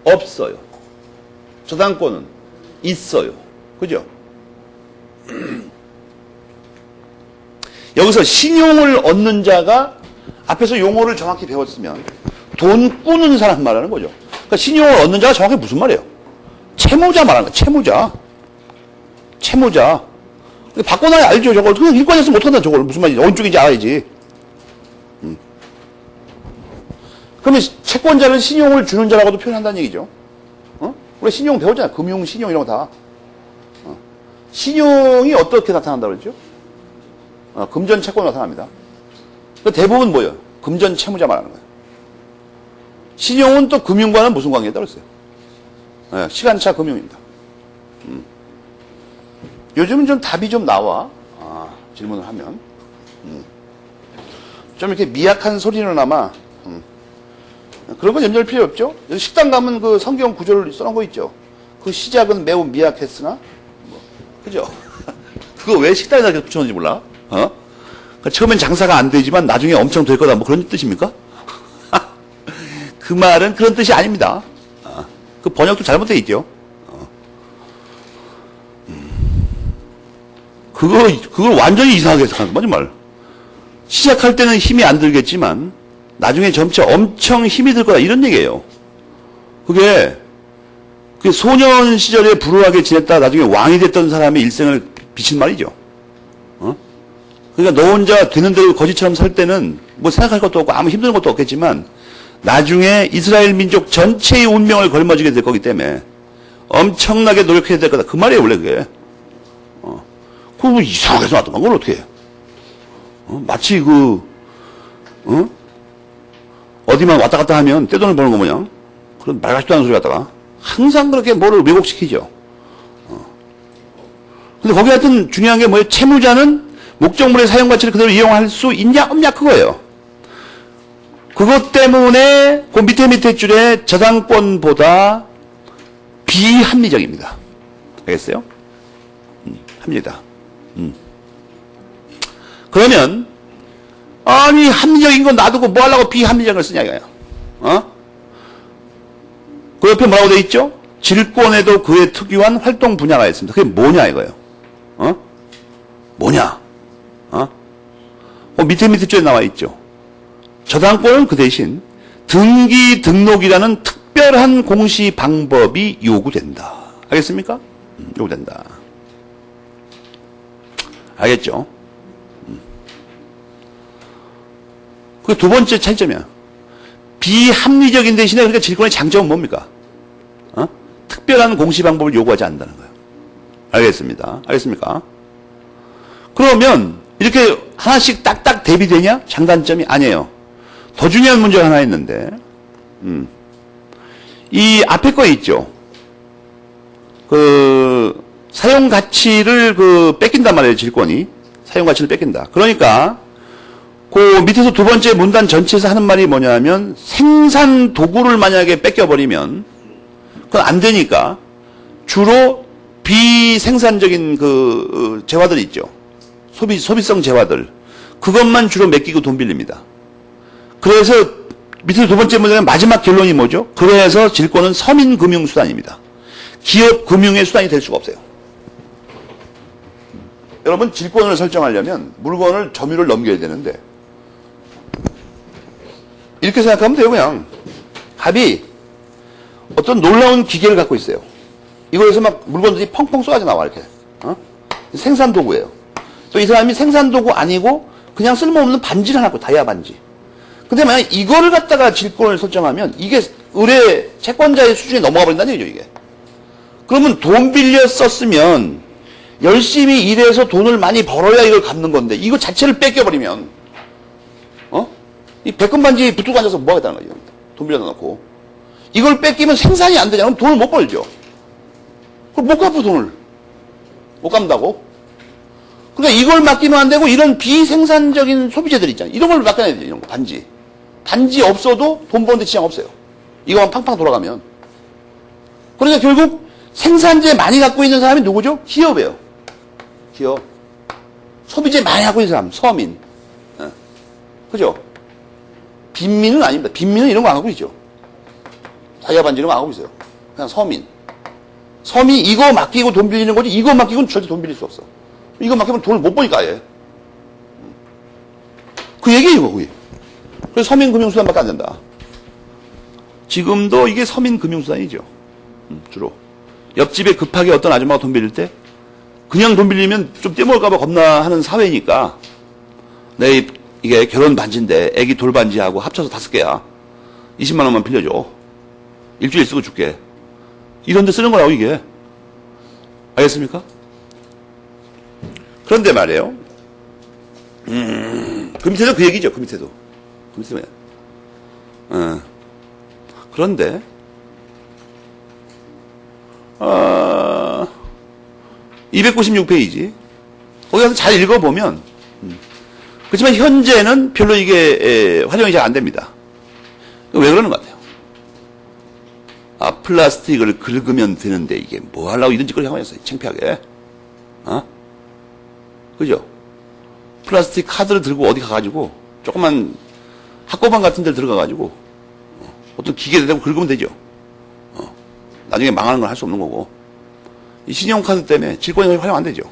없어요. 저당권은 있어요. 그죠? 여기서 신용을 얻는 자가 앞에서 용어를 정확히 배웠으면 돈 꾸는 사람 말하는 거죠. 그러니까 신용을 얻는 자가 정확히 무슨 말이에요? 채무자 말하는 거예요. 채무자. 채무자. 바꿔놔야 알죠. 저걸. 그냥 일관해서 못한다. 저걸. 무슨 말인지. 어느 쪽인지 알아야지. 그러면 채권자는 신용을 주는 자라고도 표현한다는 얘기죠. 우리 신용 배웠잖아요. 금융, 신용 이런 거 다. 신용이 어떻게 나타난다고 그랬죠? 금전 채권 나타납니다. 대부분 뭐예요? 금전 채무자 말하는 거예요. 신용은 또 금융과는 무슨 관계다 그랬어요? 시간차 금융입니다. 요즘은 좀 답이 좀 나와. 질문을 하면. 좀 이렇게 미약한 소리로나마, 그런 건 염려할 필요 없죠? 식당 가면 그 성경 구절을 써놓은 거 있죠? 그 시작은 매우 미약했으나, 그죠? 그거 왜 식당에다 이렇게 붙여놓은지 몰라? 그러니까 처음엔 장사가 안 되지만 나중에 엄청 될 거다. 뭐 그런 뜻입니까? 그 말은 그런 뜻이 아닙니다. 그 번역도 잘못되어 있죠. 그걸 완전히 이상하게 해석하는 거 정말. 시작할 때는 힘이 안 들겠지만 나중에 점차 엄청 힘이 들 거다 이런 얘기예요. 그게 소년 시절에 불우하게 지냈다 나중에 왕이 됐던 사람의 일생을 비친 말이죠. 그러니까 너 혼자 되는 대로 거지처럼 살 때는 뭐 생각할 것도 없고 아무 힘든 것도 없겠지만 나중에 이스라엘 민족 전체의 운명을 걸머지게 될 거기 때문에 엄청나게 노력해야 될 거다. 그 말이에요 원래 그게. 그거 뭐 이상하게 놔두면 그걸 어떻게 해. 마치 어디만 왔다 갔다 하면 떼돈을 버는 거 뭐냐. 그런 말 같지도 않은 소리 갖다가 항상 그렇게 뭐를 왜곡시키죠. 근데 거기 하여튼 중요한 게 뭐예요? 채무자는 목적물의 사용 가치를 그대로 이용할 수 있냐 없냐 그거예요. 그것 때문에 그 밑에 줄에 저당권보다 비합리적입니다. 알겠어요? 합니다. 그러면 아니 합리적인 건 놔두고 뭐 하려고 비합리적인 걸 쓰냐 이거야. 그 옆에 뭐라고 돼 있죠? 질권에도 그의 특유한 활동 분야가 있습니다. 그게 뭐냐 이거예요. 뭐냐? 밑에 줄에 나와 있죠. 저당권은 그 대신 등기 등록이라는 특별한 공시 방법이 요구된다. 알겠습니까? 요구된다. 알겠죠? 그 두 번째 차이점이야. 비합리적인 대신에 그러니까 질권의 장점은 뭡니까? 특별한 공시 방법을 요구하지 않는다는 거예요. 알겠습니다. 알겠습니까? 그러면 이렇게 하나씩 딱딱 대비되냐? 장단점이 아니에요. 더 중요한 문제가 하나 있는데 이 앞에 거 있죠. 그 사용 가치를 뺏긴단 말이에요. 질권이 사용 가치를 뺏긴다. 그러니까 그 밑에서 두 번째 문단 전체에서 하는 말이 뭐냐면 생산 도구를 만약에 뺏겨버리면 그건 안 되니까 주로 비생산적인 재화들이 있죠. 소비성 재화들. 그것만 주로 맡기고 돈 빌립니다. 그래서 밑에 두 번째 문장의 마지막 결론이 뭐죠? 그래서 질권은 서민금융수단입니다. 기업 금융의 수단이 될 수가 없어요. 여러분 질권을 설정하려면 물건을 점유를 넘겨야 되는데 이렇게 생각하면 돼요. 그냥 갑이 어떤 놀라운 기계를 갖고 있어요. 이거에서 막 물건들이 펑펑 쏟아져 나와 이렇게. 생산 도구예요. 또 이 사람이 생산 도구 아니고 그냥 쓸모없는 반지를 하나 갖고 다이아 반지. 근데 만약 이거를 갖다가 질권을 설정하면 이게 의뢰 채권자의 수준에 넘어가 버린다는 얘기죠 이게. 그러면 돈 빌려 썼으면 열심히 일해서 돈을 많이 벌어야 이걸 갚는 건데 이거 자체를 뺏겨버리면 이 백금 반지 붙들고 앉아서 뭐 하겠다는 거죠. 돈 빌려다 놓고 이걸 뺏기면 생산이 안 되잖아. 그럼 돈을 못 벌죠. 그럼 못 갚아 돈을. 못 갚는다고. 그러니까 이걸 맡기면 안 되고 이런 비생산적인 소비재들 있잖아요. 이런 걸 맡겨야 돼요. 이런 거. 반지. 반지 없어도 돈 버는데 지장 없어요. 이거만 팡팡 돌아가면. 그러니까 결국 생산재 많이 갖고 있는 사람이 누구죠? 기업이에요. 기업. 소비재 많이 갖고 있는 사람. 서민. 그죠? 빈민은 아닙니다. 빈민은 이런 거 안 하고 있죠. 다이아 반지 이런 거 안 하고 있어요. 그냥 서민. 서민이 이거 맡기고 돈 빌리는 거지, 이거 맡기고는 절대 돈 빌릴 수 없어. 이거 맡기면 돈을 못 버니까 아예. 그 얘기예요, 그게. 그래서 서민금융수단밖에 안 된다. 지금도 이게 서민금융수단이죠. 주로. 옆집에 급하게 어떤 아줌마가 돈 빌릴 때, 그냥 돈 빌리면 좀 떼먹을까봐 겁나 하는 사회니까, 이게 결혼 반지인데, 애기 돌반지하고 합쳐서 5개야. 20만 원만 빌려줘. 일주일 쓰고 줄게. 이런 데 쓰는 거라고, 이게. 알겠습니까? 그런데 말이에요. 그 밑에도 그 얘기죠, 그 밑에도. 그 밑에도. 그런데, 296페이지. 거기 가서 잘 읽어보면, 그렇지만 현재는 별로 이게 활용이 잘 안 됩니다. 왜 그러는 것 같아요? 플라스틱을 긁으면 되는데 이게 뭐 하려고 이런 짓거리 하고 있어요. 창피하게. 그죠? 플라스틱 카드를 들고 어디 가가지고 조그만 학고방 같은 데 들어가가지고 어떤 기계를 대고 긁으면 되죠. 나중에 망하는 걸 할 수 없는 거고. 이 신용카드 때문에 질권이 활용 안 되죠.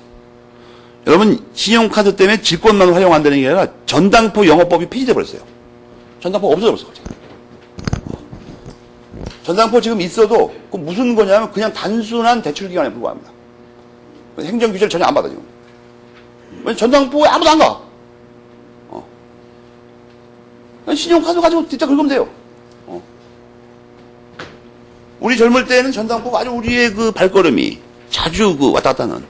여러분, 신용카드 때문에 질권만 활용 안 되는 게 아니라 전당포 영업법이 폐지돼 버렸어요. 전당포 없어져 버렸어. 전당포 지금 있어도 그 무슨 거냐면 그냥 단순한 대출 기간에 불과합니다. 행정 규제를 전혀 안 받아 지금. 전당포에 아무도 안 가. 신용카드 가지고 진짜 긁으면 돼요. 우리 젊을 때는 전당포가 아주 우리의 그 발걸음이 자주 그 왔다 갔다 하는.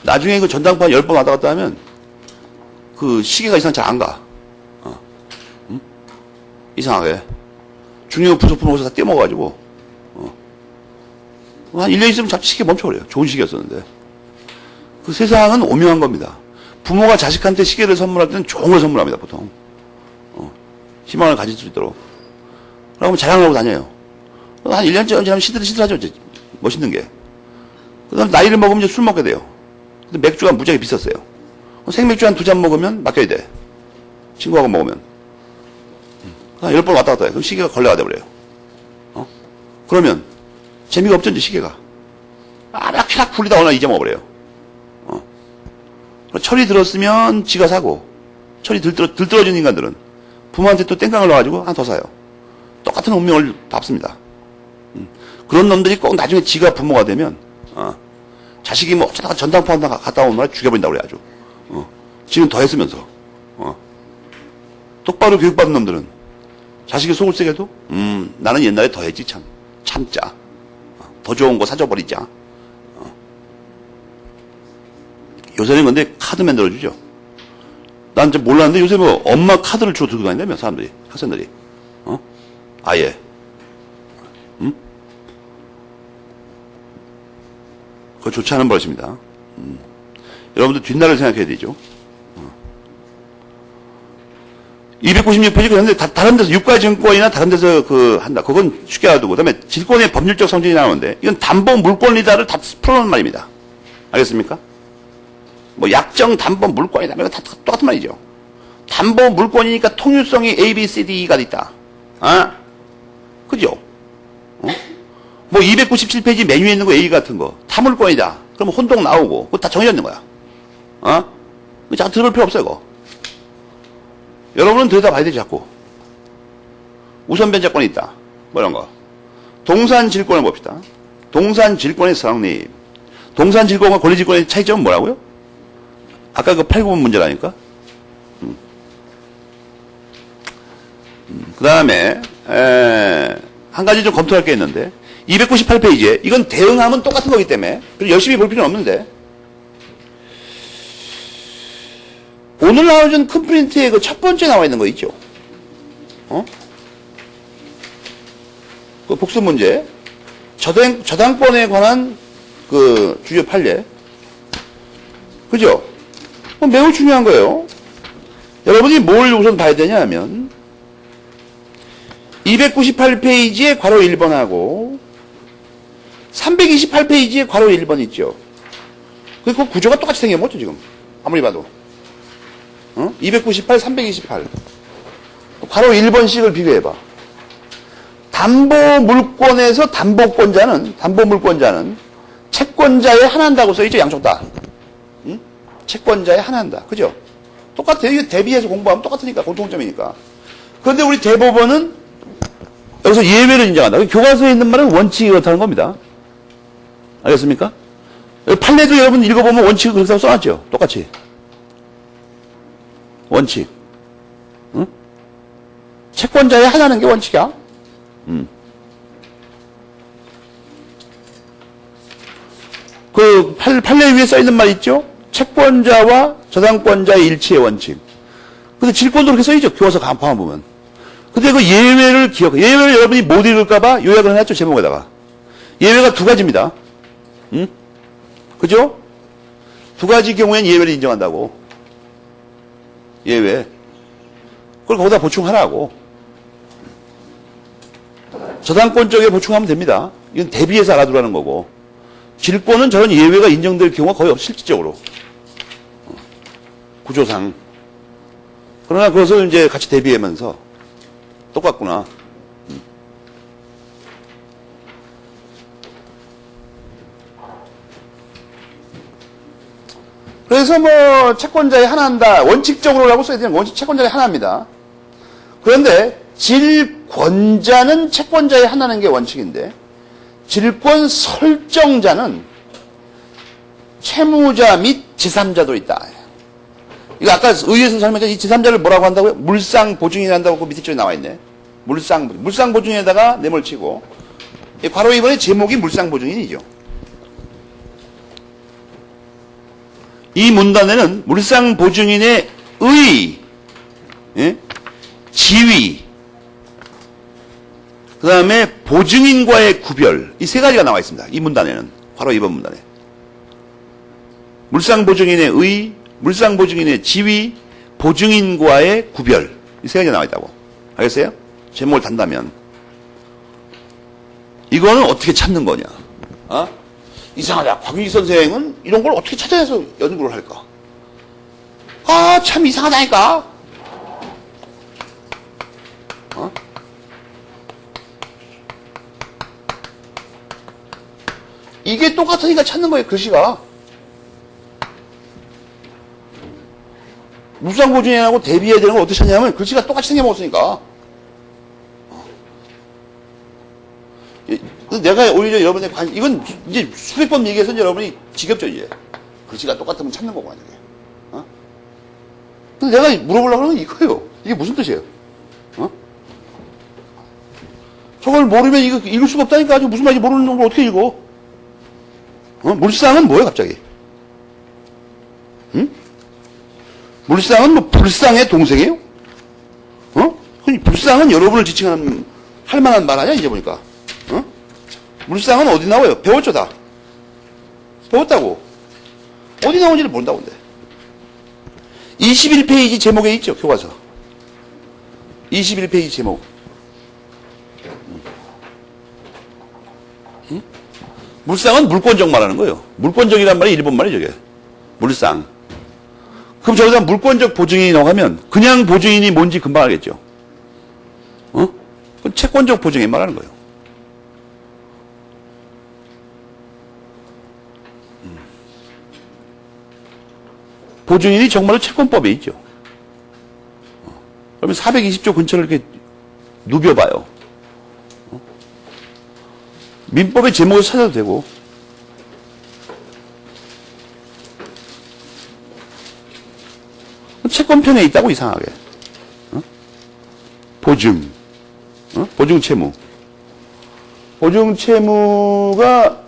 나중에 그 전당포 한 10번 왔다 갔다 하면 그 시계가 이상 잘 안 가. 이상하게. 중요 부속품 옷을 다 떼먹어가지고, 한 1년 있으면 잡지 시계 멈춰버려요. 좋은 시계였었는데. 그 세상은 오묘한 겁니다. 부모가 자식한테 시계를 선물할 때는 좋은 걸 선물합니다, 보통. 희망을 가질 수 있도록. 그러면 자랑을 하고 다녀요. 한 1년쯤 지나면 시들시들하죠, 이제. 멋있는 게. 그 다음 나이를 먹으면 이제 술 먹게 돼요. 근데 맥주가 무지하게 비쌌어요. 생맥주 한 2잔 먹으면 맡겨야 돼. 친구하고 먹으면. 한 10번 왔다 갔다 해. 그럼 시계가 걸레가 돼버려요. 그러면 재미가 없죠, 이제 시계가. 아락키락 굴리다 오늘 잊어먹어버려요. 철이 들었으면 지가 사고, 철이 들떨어진 인간들은 부모한테 또 땡깡을 넣어가지고 하나 더 사요. 똑같은 운명을 밟습니다. 그런 놈들이 꼭 나중에 지가 부모가 되면, 자식이 뭐 어쩌다가 전당포 한다 갔다 오면 죽여버린다고 그래, 아주. 지금 더 했으면서. 똑바로 교육받은 놈들은 자식이 속을 세게 해도, 나는 옛날에 더 했지, 참자. 더 좋은 거 사줘버리자. 요새는 근데 카드 만들어주죠. 난 이제 몰랐는데 요새 뭐 엄마 카드를 주워 들고 다닌다며, 사람들이, 학생들이. 아예. 그거 좋지 않은 버릇입니다. 여러분들 뒷날을 생각해야 되죠. 296페이지, 그런데 다른 데서, 유가증권이나 다른 데서 한다. 그건 쉽게 알아두고. 그 다음에 질권의 법률적 성질이 나오는데, 이건 담보 물권리다를 다 풀어놓은 말입니다. 알겠습니까? 뭐, 약정 담보 물권이다. 이거 다 똑같은 말이죠. 담보 물권이니까 통유성이 A, B, C, D, E가 있다. 그죠? 뭐, 297페이지 메뉴에 있는 거 A 같은 거. 타물권이다. 그러면 혼동 나오고. 그거 다 정해져 있는 거야. 잠깐 들어볼 필요 없어요, 이거. 여러분은 들여다봐야 되지, 자꾸. 우선 변제권이 있다. 뭐 이런 거. 동산질권을 봅시다. 동산질권의 성립. 동산질권과 권리질권의 차이점은 뭐라고요? 아까 그 8, 9번 문제라니까? 그 다음에, 한 가지 좀 검토할 게 있는데, 298페이지에, 이건 대응하면 똑같은 거기 때문에, 열심히 볼 필요는 없는데, 오늘 나와준 큰 프린트에 그 첫 번째 나와 있는 거 있죠? 그 복수 문제. 저당권에 관한 그 주요 판례. 그죠? 매우 중요한 거예요. 여러분이 뭘 우선 봐야 되냐 하면 298페이지에 괄호 1번하고 328페이지에 괄호 1번 있죠. 그 구조가 똑같이 생겨먹었죠 지금. 아무리 봐도. 298, 328. 괄호 1번씩을 비교해봐. 담보물권에서 담보물권자는 채권자에 한한다고 써있죠. 양쪽 다. 채권자에 한한다. 그죠? 똑같아요. 이거 대비해서 공부하면 똑같으니까. 공통점이니까. 그런데 우리 대법원은 여기서 예외를 인정한다. 교과서에 있는 말은 원칙이 그렇다는 겁니다. 알겠습니까? 판례도 여러분 읽어보면 원칙을 그렇게 써놨죠. 똑같이. 원칙. 응? 채권자에 한하는 게 원칙이야. 그 판례 위에 써있는 말 있죠? 채권자와 저당권자의 일치의 원칙. 근데 질권도 그렇게 써있죠. 교과서 간판만 보면. 근데 그 예외를 예외를 여러분이 못 읽을까봐 요약을 해놨죠. 제목에다가. 예외가 두 가지입니다. 그죠? 두 가지 경우엔 예외를 인정한다고. 예외. 그걸 거기다 보충하라고. 저당권 쪽에 보충하면 됩니다. 이건 대비해서 알아두라는 거고. 질권은 저런 예외가 인정될 경우가 거의 없어, 실질적으로. 구조상. 그러나 그것을 이제 같이 대비하면서 똑같구나. 그래서 뭐 채권자에 한한다. 원칙적으로라고 써야 되는 원칙 채권자에 한합니다. 그런데 질권자는 채권자에 한하는 게 원칙인데 질권 설정자는 채무자 및 제3자도 있다. 이거 아까 의회에서 설명했던 이 제3자를 뭐라고 한다고요? 물상보증인한다고 그 밑에 쪽에 나와 있네. 물상보증인에다가 내몰치고 괄호 2번의 제목이 물상보증인이죠. 이 문단에는 물상보증인의 의, 예? 지위, 그 다음에 보증인과의 구별, 이 세 가지가 나와 있습니다. 이 문단에는. 괄호 2번 문단에. 물상보증인의 의, 물상보증인의 지위, 보증인과의 구별, 이 세 가지가 나와 있다고. 알겠어요? 제목을 단다면. 이거는 어떻게 찾는 거냐? 이상하다. 곽윤희 선생은 이런 걸 어떻게 찾아내서 연구를 할까? 참 이상하다니까. 이게 똑같으니까 찾는 거예요, 글씨가. 물상보증인하고 대비해야 되는 걸 어떻게 찾냐면 글씨가 똑같이 생겨먹었으니까. 내가 오히려 여러분의 이건 이제 수백 번 얘기해서 여러분이 지겹죠, 이제. 글씨가 똑같으면 찾는 거고, 만약에. 근데 내가 물어보려고 하는 건 이거예요. 이게 무슨 뜻이에요? 저걸 모르면 이거 읽을 수가 없다니까. 아주 무슨 말인지 모르는 걸 어떻게 읽어? 물상은 뭐예요, 갑자기? 물상은 뭐 불상의 동생이에요? 불상은 여러분을 지칭하는 할 만한 말 아니야, 이제 보니까. 물상은 어디 나와요? 배웠죠, 다. 배웠다고. 어디 나오는지를 모른다고, 근데. 21페이지 제목에 있죠, 교과서. 21페이지 제목. 물상은 물권적 말하는 거예요. 물권적이란 말이 일본 말이죠, 저게. 물상. 그럼 저기다 물권적 보증인이 나가면 그냥 보증인이 뭔지 금방 알겠죠. 그건 채권적 보증인 말하는 거예요. 보증인이 정말로 채권법에 있죠. 그러면 420조 근처를 이렇게 누벼봐요. 민법의 제목을 찾아도 되고. 채권편에 있다고, 이상하게. 보증. 보증채무. 보증채무가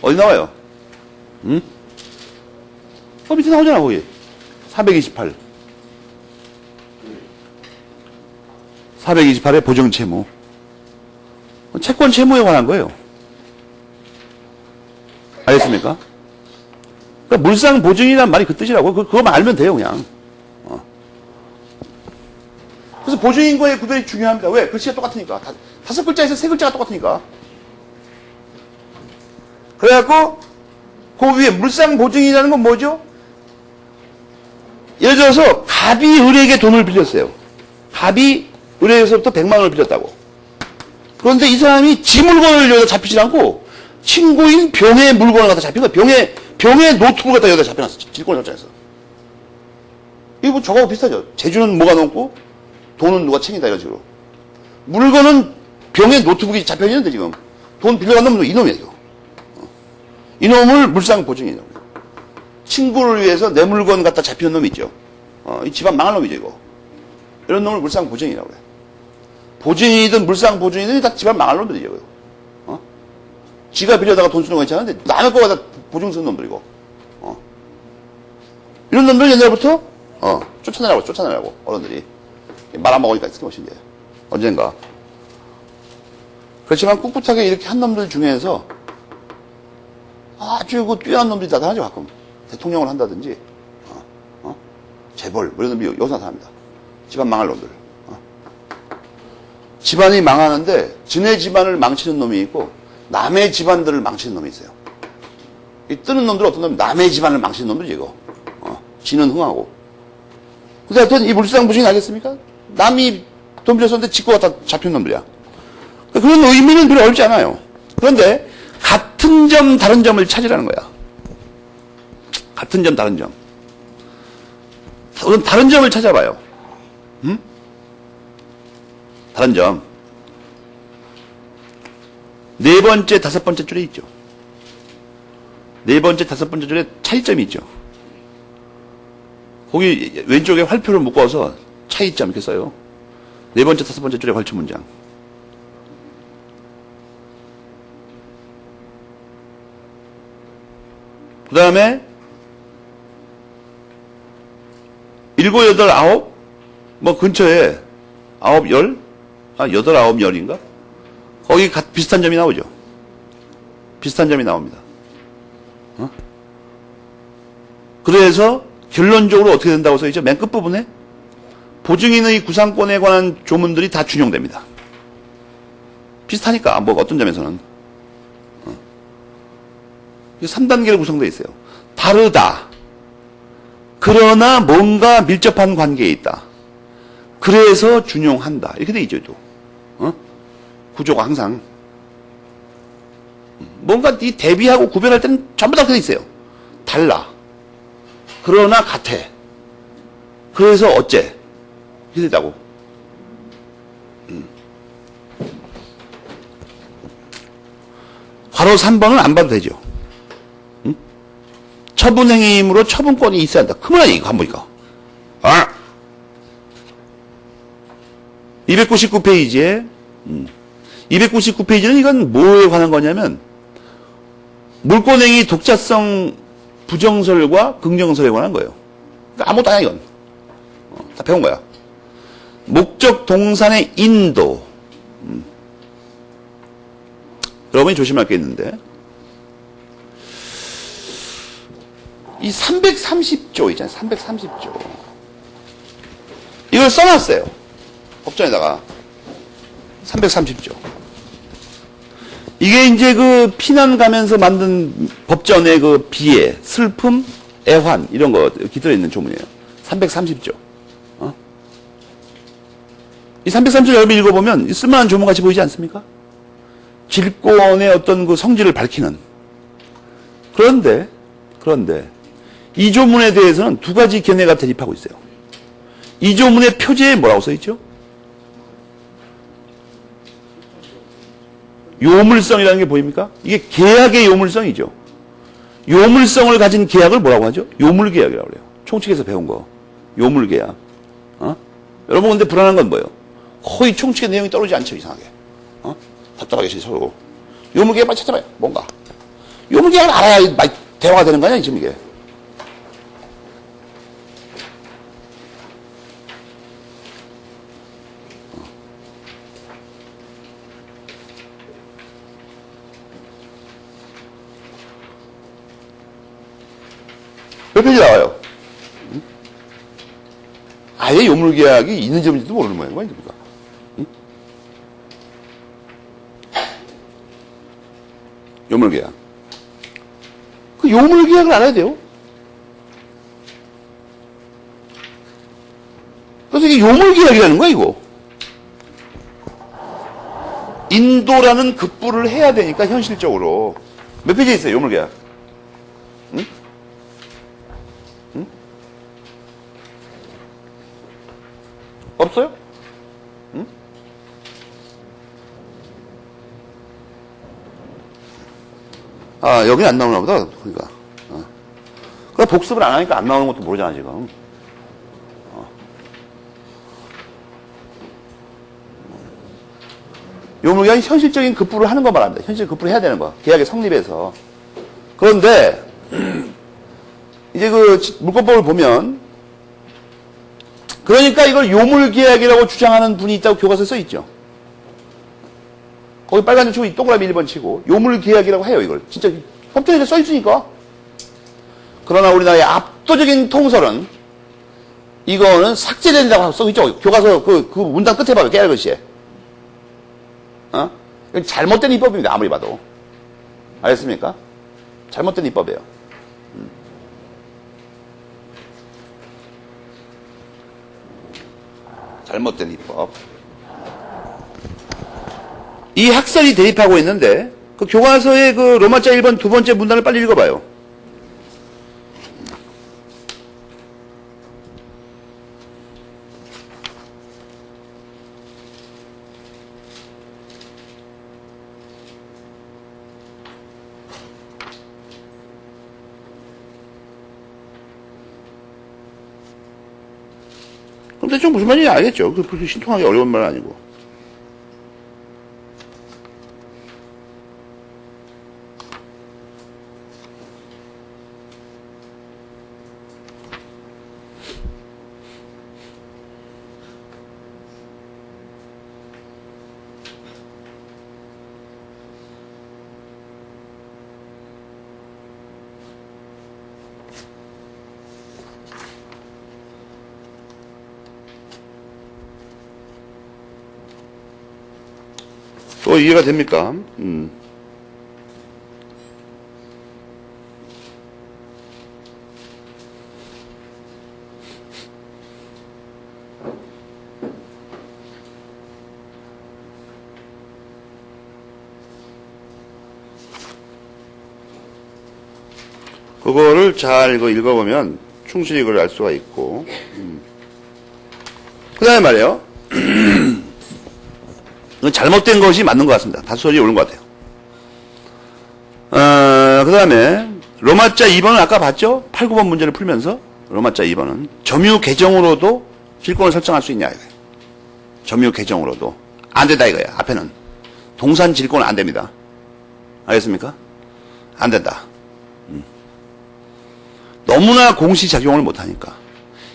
어디 나와요? 밑에 나오잖아, 거기. 428. 428의 보증채무. 채권 채무에 관한 거예요. 알겠습니까? 그러니까 물상 보증이란 말이 그 뜻이라고. 그거만 알면 돼요, 그냥. 그래서 보증인과의 구별이 중요합니다. 왜? 글씨가 똑같으니까. 다섯 글자에서 세 글자가 똑같으니까. 그래갖고, 그 위에 물상 보증이라는 건 뭐죠? 예를 들어서, 갑이 을에게 돈을 빌렸어요. 갑이 을에게서부터 100만 원을 빌렸다고. 그런데 이 사람이 지 물건을 여기다 잡히지 않고, 친구인 병의 물건을 갖다 잡힌 거야. 병의 노트북을 갖다 여기다 잡혀놨어. 질권협정에서. 이거 뭐 저거하고 비슷하죠. 제주는 뭐가 넘고, 돈은 누가 챙긴다, 이런 식으로. 물건은 병의 노트북이 잡혀있는데, 지금. 돈 빌려간 놈은 이놈이에요, 이거. 이놈을 물상 보증이라고. 친구를 위해서 내 물건 갖다 잡히는 놈이 있죠. 이 집안 망할 놈이죠, 이거. 이런 놈을 물상 보증이라고 그래. 보증이든 물상 보증이든 다 집안 망할 놈들이죠, 이거. 지가 빌려다가 돈 쓰는 거 괜찮은데, 남의 거 갖다 보증 쓰는 놈들이고. 이런 놈들 옛날부터, 쫓아내라고, 어른들이. 말아먹으니까 스키머신데 언젠가. 그렇지만 꿋꿋하게 이렇게 한 놈들 중에서 아주 그 뛰어난 놈들이 나타나죠, 가끔. 대통령을 한다든지, 재벌, 뭐 이런 놈이 여기서 나타납니다. 집안 망할 놈들. 집안이 망하는데, 지네 집안을 망치는 놈이 있고, 남의 집안들을 망치는 놈이 있어요. 이 뜨는 놈들은 어떤 놈이 남의 집안을 망치는 놈들이 이거. 지는 흥하고. 근데 하여튼 이 물상 부증이 알겠습니까? 남이 돈 빌렸었는데 지고 갖다 잡힌 놈들이야. 그런 의미는 별로 어렵지 않아요. 그런데 같은 점, 다른 점을 찾으라는 거야. 같은 점, 다른 점. 우선 다른 점을 찾아봐요. 다른 점. 네 번째, 다섯 번째 줄에 있죠. 네 번째, 다섯 번째 줄에 차이점이 있죠. 거기 왼쪽에 활표를 묶어서 차이점 이렇게 써요. 네 번째, 다섯 번째 줄에 걸쳐 문장. 그 다음에 7, 8, 9, 뭐 근처에 9, 10, 8, 9, 10인가? 거기 비슷한 점이 나오죠. 비슷한 점이 나옵니다. 그래서 결론적으로 어떻게 된다고 써있죠? 맨 끝부분에 보증인의 구상권에 관한 조문들이 다 준용됩니다. 비슷하니까 뭐 어떤 점에서는 3단계로 구성되어 있어요. 다르다. 그러나 뭔가 밀접한 관계에 있다. 그래서 준용한다. 이렇게 돼 있죠, 또. 구조가 항상. 뭔가 이 대비하고 구별할 때는 전부 다 그렇게 돼 있어요. 달라. 그러나 같아. 그래서 어째. 이렇게 되다고. 괄호 3번은 안 봐도 되죠. 처분행위이므로 처분권이 있어야 한다. 그 말이야, 이거 한번 보니까. 299페이지에 299페이지는 이건 뭐에 관한 거냐면 물권행위 독자성 부정설과 긍정설에 관한 거예요. 그러니까 아무것도 아니야, 이건. 다 배운 거야. 목적 동산의 인도. 여러분이 조심할 게 있는데 이 330조 있잖아요. 330조. 이걸 써놨어요. 법전에다가. 330조. 이게 이제 그 피난 가면서 만든 법전의 그 비애, 슬픔, 애환 이런 거 깃들어 있는 조문이에요. 330조. 이 330조 여러분 읽어보면 쓸만한 조문 같이 보이지 않습니까? 질권의 어떤 그 성질을 밝히는. 그런데 이 조문에 대해서는 두 가지 견해가 대립하고 있어요. 이 조문의 표제에 뭐라고 써있죠? 요물성이라는 게 보입니까? 이게 계약의 요물성이죠. 요물성을 가진 계약을 뭐라고 하죠? 요물계약이라고 그래요. 총칙에서 배운 거. 요물계약. 여러분 근데 불안한 건 뭐예요? 거의 총칙의 내용이 떨어지지 않죠, 이상하게. 답답하게 서로. 요물계약 빨리 찾아봐요. 뭔가. 요물계약을 알아야 대화가 되는 거 아니야, 지금 이게. 몇 페이지 나와요? 아예 요물계약이 있는지 없는지도 모르는 모양이야, 이겁니까? 요물계약. 그 요물계약을 알아야 돼요. 그래서 이게 요물계약이라는 거야, 이거. 인도라는 급부를 해야 되니까, 현실적으로. 몇 페이지에 있어요, 요물계약? 응? 응? 없어요? 응? 아, 여기 안 나오나 보다, 그러니까. 그래, 복습을 안 하니까 안 나오는 것도 모르잖아, 지금. 요물계약이 현실적인 급부를 하는 거 말합니다. 현실 급부를 해야 되는 거. 계약의 성립에서. 그런데, 이제 그 물권법을 보면, 그러니까 이걸 요물계약이라고 주장하는 분이 있다고 교과서에 써 있죠. 거기 빨간 줄 치고 동그라미 1번 치고, 요물계약이라고 해요, 이걸. 진짜 법정에 써 있으니까. 그러나 우리나라의 압도적인 통설은, 이거는 삭제된다고 써 있죠. 교과서 그 문단 끝에 봐요, 깨알 글씨에. 잘못된 입법입니다. 아무리 봐도. 알겠습니까? 잘못된 입법이에요. 잘못된 입법. 이 학설이 대립하고 있는데 그 교과서의 그 로마자 1번 두 번째 문단을 빨리 읽어봐요. 그럼 대충 무슨 말인지 알겠죠? 그 신통하기 어려운 말은 아니고. 또 이해가 됩니까? 그거를 잘 읽어보면 충실히 그걸 알 수가 있고. 그 다음에 말이에요. 잘못된 것이 맞는 것 같습니다. 다수설이 옳은 것 같아요. 그 다음에 로마자 2번은 아까 봤죠? 8, 9번 문제를 풀면서 로마자 2번은 점유 계정으로도 질권을 설정할 수 있냐 이거예요. 점유 계정으로도 안 된다 이거야. 앞에는 동산 질권은 안 됩니다. 알겠습니까? 안 된다. 너무나 공시작용을 못하니까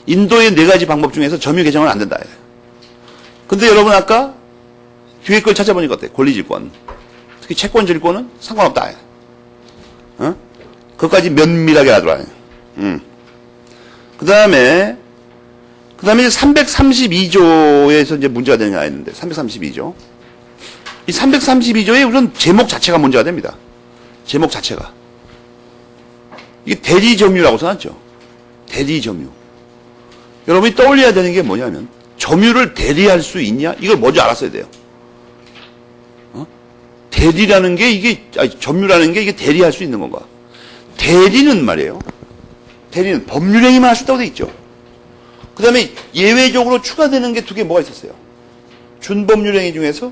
인도의 4가지 방법 중에서 점유 계정은 안 된다 이거예요. 근데 여러분 아까 뒤에 걸 찾아보니까 어때? 권리질권. 특히 채권질권은 상관없다. 그것까지 면밀하게 하더라. 그 다음에 이제 332조에서 이제 문제가 되는 게 아닌데, 332조. 이 332조의 우선 제목 자체가 문제가 됩니다. 제목 자체가. 이게 대리점유라고 써놨죠. 대리점유. 여러분이 떠올려야 되는 게 뭐냐면, 점유를 대리할 수 있냐? 이걸 먼저 알았어야 돼요. 대리라는 게 이게, 점유라는 게 이게 대리할 수 있는 건가? 대리는 말이에요. 대리는 법률행위만 할 수 있다고 돼 있죠. 그 다음에 예외적으로 추가되는 게 2개 뭐가 있었어요? 준법률행위 중에서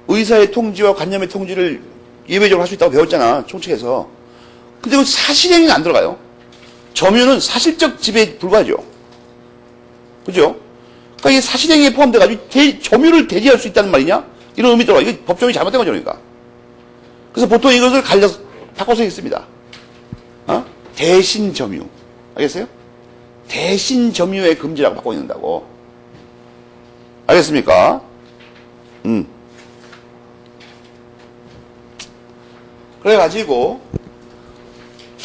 의사의 통지와 관념의 통지를 예외적으로 할 수 있다고 배웠잖아. 총칙에서. 근데 그 사실행위는 안 들어가요. 점유는 사실적 지배에 불과하죠. 그죠? 그러니까 이게 사실행위에 포함돼가지고 점유를 대리할 수 있다는 말이냐? 이런 의미 들어가. 이거 법정이 잘못된 거죠, 그러니까. 그래서 보통 이것을 갈려서 바꿔서 읽습니다. 대신 점유. 알겠어요? 대신 점유의 금지라고 바꿔 읽는다고. 알겠습니까? 그래가지고,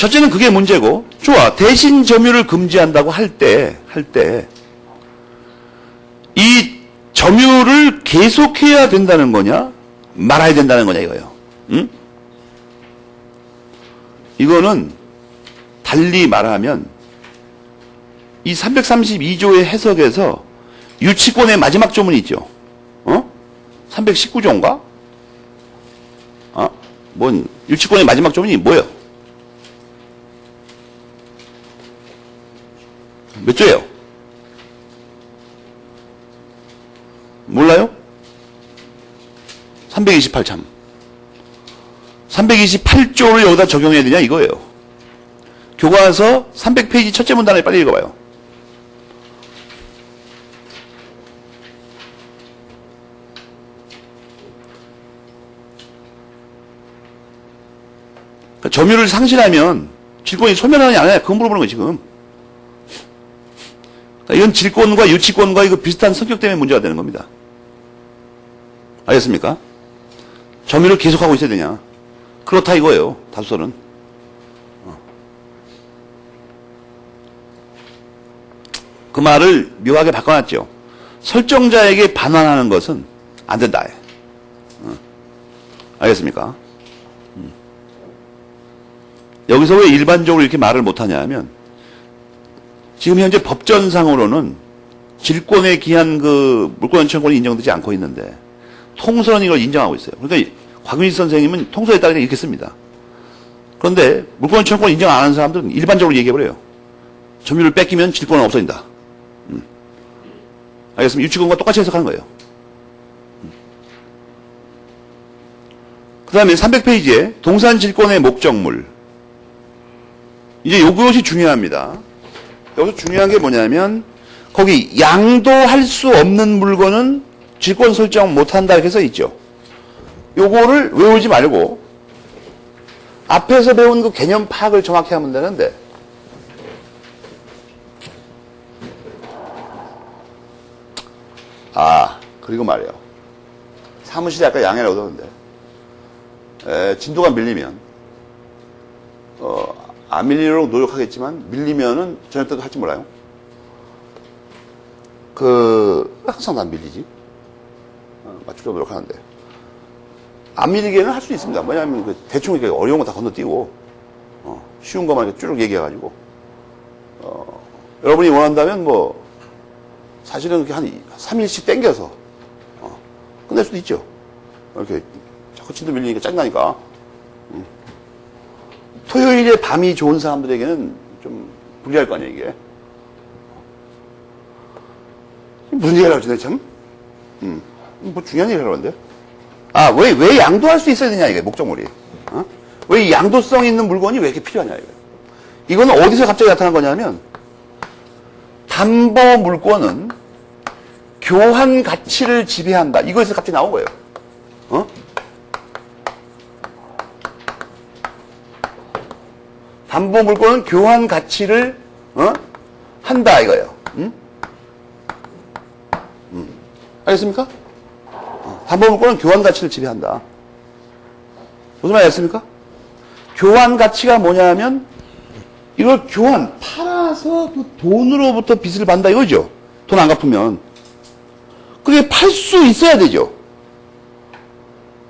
첫째는 그게 문제고, 좋아. 대신 점유를 금지한다고 이 점유를 계속해야 된다는 거냐? 말아야 된다는 거냐, 이거예요. 응? 이거는 달리 말하면 이 332조의 해석에서 유치권의 마지막 조문이 있죠. 319조인가? 유치권의 마지막 조문이 뭐예요? 몇 조예요? 몰라요? 328 참. 328조를 여기다 적용해야 되냐 이거예요. 교과서 300페이지 첫째 문단을 빨리 읽어봐요. 그러니까 점유를 상실하면 질권이 소멸하느냐 안 하느냐 그건 물어보는 거예요 지금. 그러니까 이건 질권과 유치권과 이거 비슷한 성격 때문에 문제가 되는 겁니다. 알겠습니까? 점유를 계속하고 있어야 되냐. 그렇다 이거예요. 다수설은. 그 말을 묘하게 바꿔놨죠. 설정자에게 반환하는 것은 안 된다. 알겠습니까? 여기서 왜 일반적으로 이렇게 말을 못하냐 하면 지금 현재 법전상으로는 질권에 기한 그 물권연체권이 인정되지 않고 있는데 통설은 이걸 인정하고 있어요. 그러니까 곽윤식 선생님은 통설에 따르게 이렇게 씁니다. 그런데 물권연체권 인정 안 하는 사람들은 일반적으로 얘기해버려요. 점유를 뺏기면 질권은 없어진다. 알겠습니까? 유치권과 똑같이 해석하는 거예요. 그 다음에 300페이지에 동산질권의 목적물. 이제 이것이 중요합니다. 여기서 중요한 게 뭐냐면 거기 양도할 수 없는 물건은 질권 설정 못한다 이렇게 써 있죠. 요거를 외우지 말고 앞에서 배운 그 개념 파악을 정확히 하면 되는데 그리고 말이에요. 사무실에 아까 양해를 얻었는데 진도가 밀리면 안 밀리도록 노력하겠지만 밀리면은 저녁 때도 할지 몰라요. 항상 안 밀리지. 맞추려고 노력하는데 안 밀리게는 할 수 있습니다. 뭐냐면 대충 이렇게 어려운 거 다 건너뛰고 쉬운 것만 이렇게 쭉 얘기해가지고 여러분이 원한다면 뭐 사실은 이렇게 한 3일씩 땡겨서 끝낼 수도 있죠. 이렇게 자꾸 진도 밀리니까 짜증나니까. 토요일에 밤이 좋은 사람들에게는 좀 불리할 거 아니에요, 이게. 무슨 얘기를 하지, 참? 뭐 중요한 얘기를 하는데? 왜 양도할 수 있어야 되냐, 이게, 목적물이. 왜 이 양도성 있는 물건이 왜 이렇게 필요하냐, 이거. 이거는 어디서 갑자기 나타난 거냐면, 담보 물권은 교환 가치를 지배한다. 이거에서 갑자기 나온 거예요. 담보 물권은 교환 가치를 한다 이거예요. 알겠습니까? 담보 물권은 교환 가치를 지배한다. 무슨 말이었습니까? 교환 가치가 뭐냐면 이걸 팔아서 그 돈으로부터 빚을 받는다 이거죠. 돈 안 갚으면. 그게 팔 수 있어야 되죠.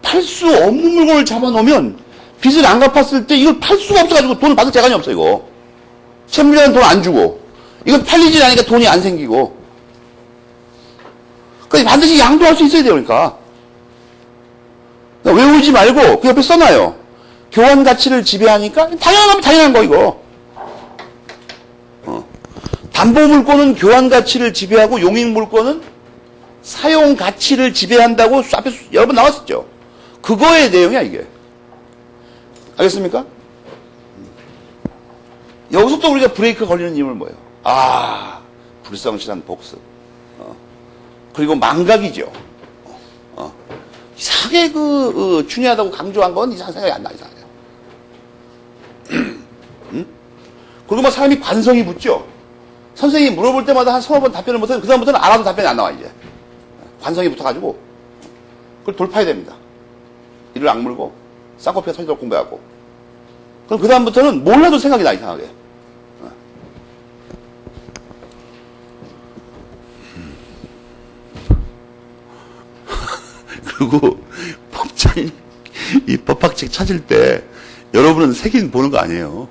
팔 수 없는 물건을 잡아놓으면 빚을 안 갚았을 때 이걸 팔 수가 없어가지고 돈을 받을 재간이 없어 이거. 채무자는 돈 안 주고 이건 팔리지 않으니까 돈이 안 생기고. 그러니까 반드시 양도할 수 있어야 돼요. 그러니까 외우지 말고 그 옆에 써놔요. 교환 가치를 지배하니까 당연한 거 이거. 담보 물권은 교환 가치를 지배하고 용익 물권은 사용 가치를 지배한다고 앞에 여러 번 나왔었죠. 그거의 내용이야 이게. 알겠습니까? 여기서 또 우리가 브레이크 걸리는 이유는 뭐예요? 불성실한 복습. 그리고 망각이죠. 이상하게 중요하다고 강조한 건 이상한 생각이 안 나, 이상해요. 그리고 막 사람이 관성이 붙죠? 선생님이 물어볼 때마다 한 서너 번 답변을 못해서 그다음부터는 알아도 답변이 안 나와, 이제. 관성이 붙어가지고. 그걸 돌파해야 됩니다. 이를 악물고, 쌍꺼풀에 터지도록 공부하고. 그럼 그다음부터는 몰라도 생각이 나, 이상하게. 그리고 법자인 이 법학책 찾을 때 여러분은 색인 보는 거 아니에요.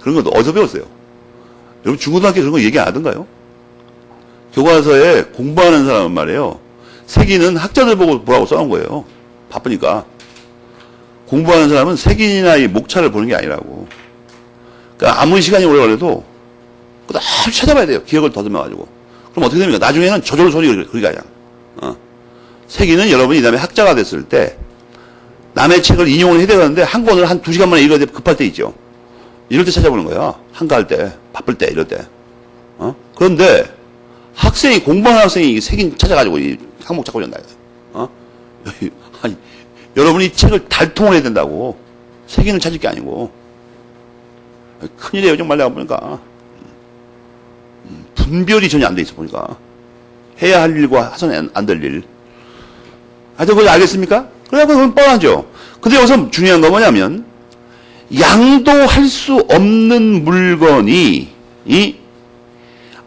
그런 거 어디서 배웠어요? 여러분 중고등학교 그런 거 얘기 안 하던가요? 교과서에 공부하는 사람은 말이에요. 색인은 학자들 보고 뭐라고 써놓은 거예요. 바쁘니까. 공부하는 사람은 색인이나 이 목차를 보는 게 아니라고. 그러니까 아무리 시간이 오래 걸려도 아주 찾아봐야 돼요. 기억을 더듬어가지고. 그럼 어떻게 됩니까? 나중에는 저절로 손이 그리가 그냥. 색인은 여러분이 이 다음에 학자가 됐을 때 남의 책을 인용을 해야 되는데 한 권을 한 2시간 만에 읽어야 돼. 급할 때 있죠. 이럴 때 찾아보는 거야. 한가할 때, 바쁠 때, 이럴 때. 그런데 학생이, 공부하는 학생이 색인 찾아가지고 이 항목 찾고 있는다. 아니, 여러분이 책을 달통을 해야 된다고. 색인을 찾을 게 아니고. 큰일이에요. 정말 내가 보니까. 분별이 전혀 안 돼 있어, 보니까. 해야 할 일과 해서는 안 될 일. 하여튼 그거 알겠습니까? 그래갖고 그건 뻔하죠. 근데 여기서 중요한 건 뭐냐면, 양도할 수 없는 물건이,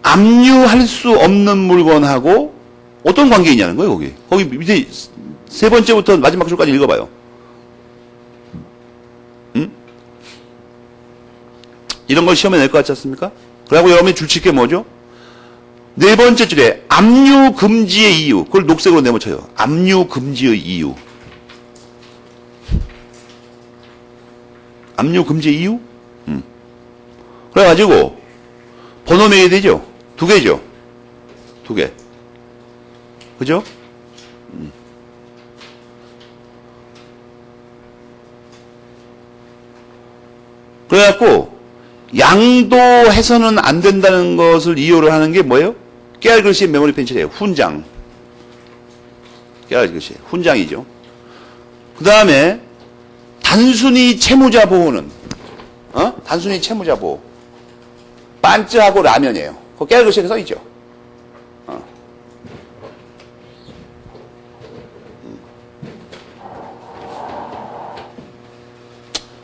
압류할 수 없는 물건하고 어떤 관계 있냐는 거예요, 거기. 거기 밑에 세 번째부터 마지막 줄까지 읽어봐요. 이런 걸 시험에 낼 것 같지 않습니까? 그리고 여러분이 줄칠 게 뭐죠? 네 번째 줄에 압류 금지의 이유. 그걸 녹색으로 네모쳐요. 압류 금지의 이유. 압류 금지의 이유? 그래가지고 번호 매야 되죠? 2개죠? 2개. 그죠? 그래갖고 양도해서는 안 된다는 것을 이유로 하는 게 뭐예요? 깨알 글씨 메모리 펜칠이에요. 훈장. 깨알 글씨. 훈장이죠. 그 다음에 단순히 채무자 보호는 단순히 채무자 보호. 반쯔하고 라면이에요. 그 깨알 글씨에 써있죠.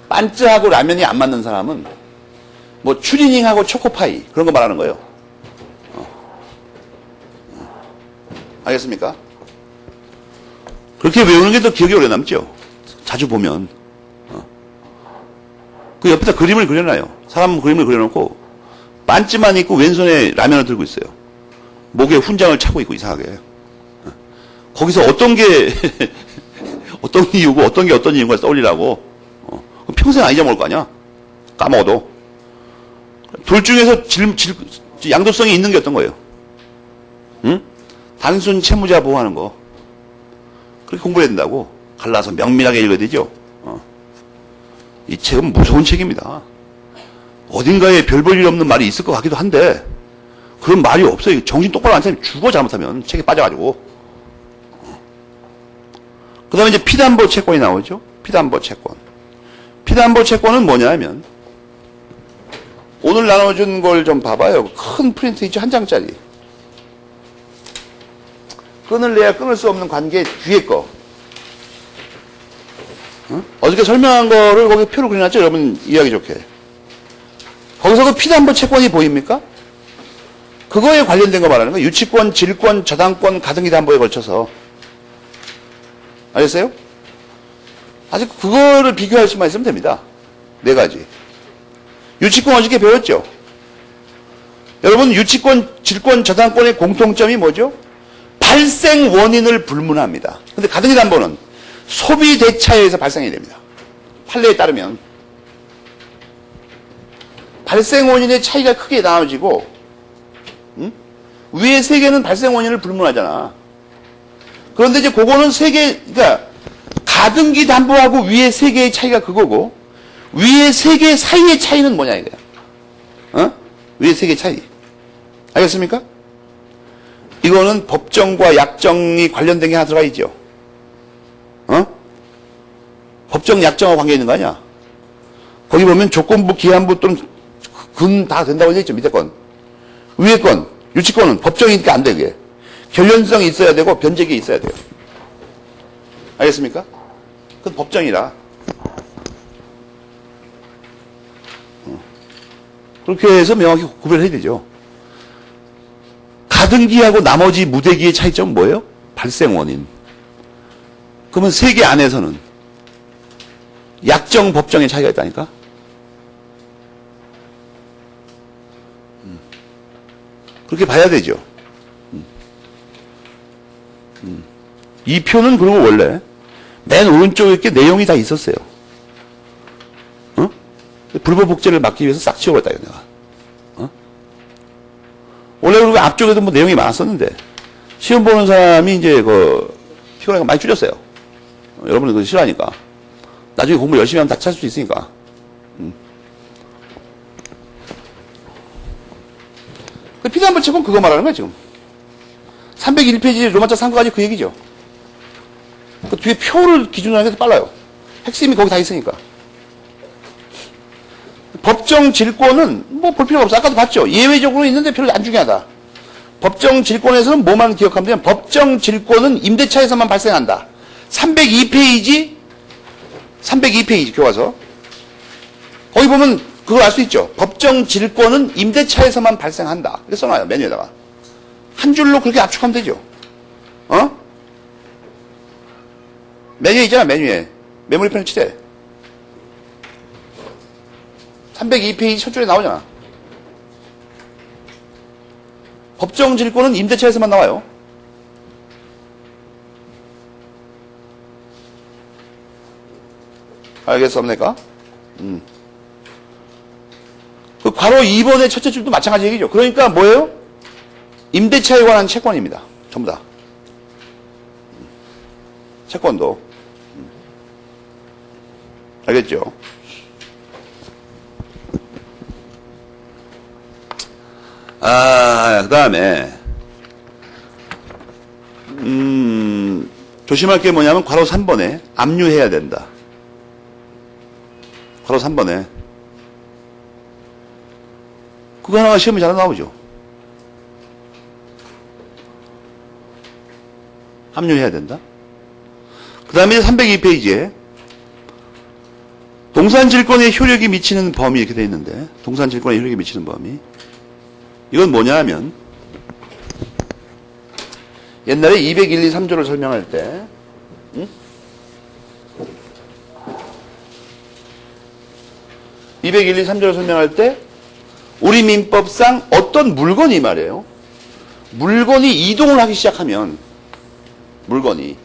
반쯔하고 라면이 안 맞는 사람은 뭐 추리닝하고 초코파이 그런 거 말하는 거예요. 알겠습니까? 그렇게 외우는 게 더 기억이 오래 남죠. 자주 보면. 그 옆에다 그림을 그려놔요. 사람 그림을 그려놓고 반찌만 있고 왼손에 라면을 들고 있어요. 목에 훈장을 차고 있고 이상하게. 거기서 어떤 게 어떤 이유고 어떤 게 어떤 이유인가 떠올리라고. 평생 안 잊어먹을 거 아니야. 까먹어도. 둘 중에서 양도성이 있는 게 어떤 거예요? 응? 단순 채무자 보호하는 거. 그렇게 공부해야 된다고. 갈라서 명밀하게 읽어야 되죠. 이 책은 무서운 책입니다. 어딘가에 별 볼 일 없는 말이 있을 것 같기도 한데 그런 말이 없어요. 정신 똑바로 안 차리면 죽어 잘못하면 책에 빠져가지고. 그 다음에 이제 피담보 채권이 나오죠. 피담보 채권. 피담보 채권은 뭐냐면 오늘 나눠준 걸 좀 봐봐요. 큰 프린트 있죠. 한 장짜리. 끊을래야 끊을 수 없는 관계 뒤에 거. 어저께 설명한 거를 거기 표로 그려놨죠? 여러분 이해하기 좋게. 거기서 그 피담보 채권이 보입니까? 그거에 관련된 거 말하는 거예요. 유치권, 질권, 저당권, 가등기 담보에 걸쳐서. 알겠어요? 아직 그거를 비교할 수만 있으면 됩니다. 4가지. 유치권 어저께 배웠죠? 여러분 유치권, 질권, 저당권의 공통점이 뭐죠? 발생 원인을 불문합니다. 근데 가등기 담보는 소비 대차에 의해서 발생이 됩니다. 판례에 따르면. 발생 원인의 차이가 크게 나눠지고, 위에 3개는 발생 원인을 불문하잖아. 그런데 이제 그거는 3개, 그러니까, 가등기 담보하고 위에 3개의 차이가 그거고, 위에 3개 사이의 차이는 뭐냐, 이거야. 위에 3개 차이. 알겠습니까? 이거는 법정과 약정이 관련된 게 하나 들어가 있죠. 법정 약정과 관계 있는 거 아니야? 거기 보면 조건부, 기한부 또는 근 다 된다고 되어 있죠. 밑에 건. 위에 건, 유치권은 법정이니까 안 돼, 그게. 결연성이 있어야 되고 변제기 있어야 돼요. 알겠습니까? 그건 법정이라. 그렇게 해서 명확히 구별해야 되죠. 가등기하고 나머지 무대기의 차이점은 뭐예요? 발생 원인. 그러면 세계 안에서는 약정, 법정의 차이가 있다니까? 그렇게 봐야 되죠. 이 표는 그리고 원래 맨 오른쪽에 이렇게 내용이 다 있었어요. 어? 불법 복제를 막기 위해서 싹 지워버렸다, 내가. 어? 원래 그리고 앞쪽에도 뭐 내용이 많았었는데, 시험 보는 사람이 이제 피곤하니까 많이 줄였어요. 여러분은 그거 싫어하니까. 나중에 공부 열심히 하면 다 찾을 수 있으니까. 피드한번 책은 그거 말하는 거야, 지금. 301페이지 로마자 3까지 그 얘기죠. 그 뒤에 표를 기준으로 하는 게 더 빨라요. 핵심이 거기 다 있으니까. 법정 질권은 뭐 볼 필요가 없어. 아까도 봤죠. 예외적으로 있는데 별로 안 중요하다. 법정 질권에서는 뭐만 기억하면 되면 법정 질권은 임대차에서만 발생한다. 302페이지 교과서. 거기 보면 그걸 알 수 있죠. 법정 질권은 임대차에서만 발생한다. 이렇게 써놔요. 메뉴에다가. 한 줄로 그렇게 압축하면 되죠. 어? 메뉴에 있잖아, 메뉴에. 메모리펜을 치대. 302페이지 첫 줄에 나오잖아. 법정 질권은 임대차에서만 나와요. 알겠습니까? 그 괄호 2번의 첫째 줄도 마찬가지 얘기죠. 그러니까 뭐예요? 임대차에 관한 채권입니다. 전부 다. 채권도. 알겠죠? 그 다음에, 조심할 게 뭐냐면, 괄호 3번에 압류해야 된다. 괄호 3번에. 그거 하나가 시험에 잘 나오죠. 합류해야 된다. 그 다음에 302페이지에 동산질권의 효력이 미치는 범위 이렇게 되어 있는데, 동산질권의 효력이 미치는 범위. 이건 뭐냐 하면, 옛날에 201, 2, 3조를 설명할 때, 201, 2, 3조를 설명할 때, 우리 민법상 어떤 물건이 말이에요. 물건이 이동을 하기 시작하면, 물건이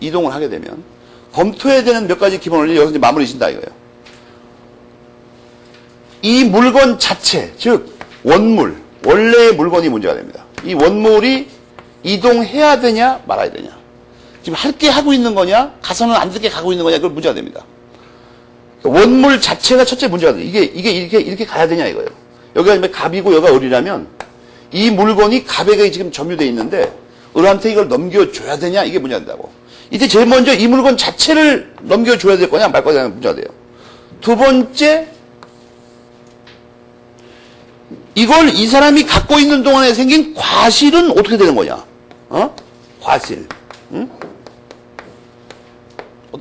이동을 하게 되면, 검토해야 되는 몇 가지 기본 원리 여기서 이제 마무리 진다 이거예요. 이 물건 자체, 즉, 원물, 원래의 물건이 문제가 됩니다. 이 원물이 이동해야 되냐, 말아야 되냐. 지금 할 게 하고 있는 거냐, 가서는 안 듣게 가고 있는 거냐, 그걸 문제가 됩니다. 원물 자체가 첫째 문제가 돼요. 이렇게 가야 되냐, 이거예요. 여기가 갑이고 여기가 을이라면, 이 물건이 갑에게 지금 점유되어 있는데, 을한테 이걸 넘겨줘야 되냐, 이게 문제가 된다고. 이때 제일 먼저 이 물건 자체를 넘겨줘야 될 거냐, 말 거냐가 문제가 돼요. 두 번째, 이걸 이 사람이 갖고 있는 동안에 생긴 과실은 어떻게 되는 거냐? 과실. 응?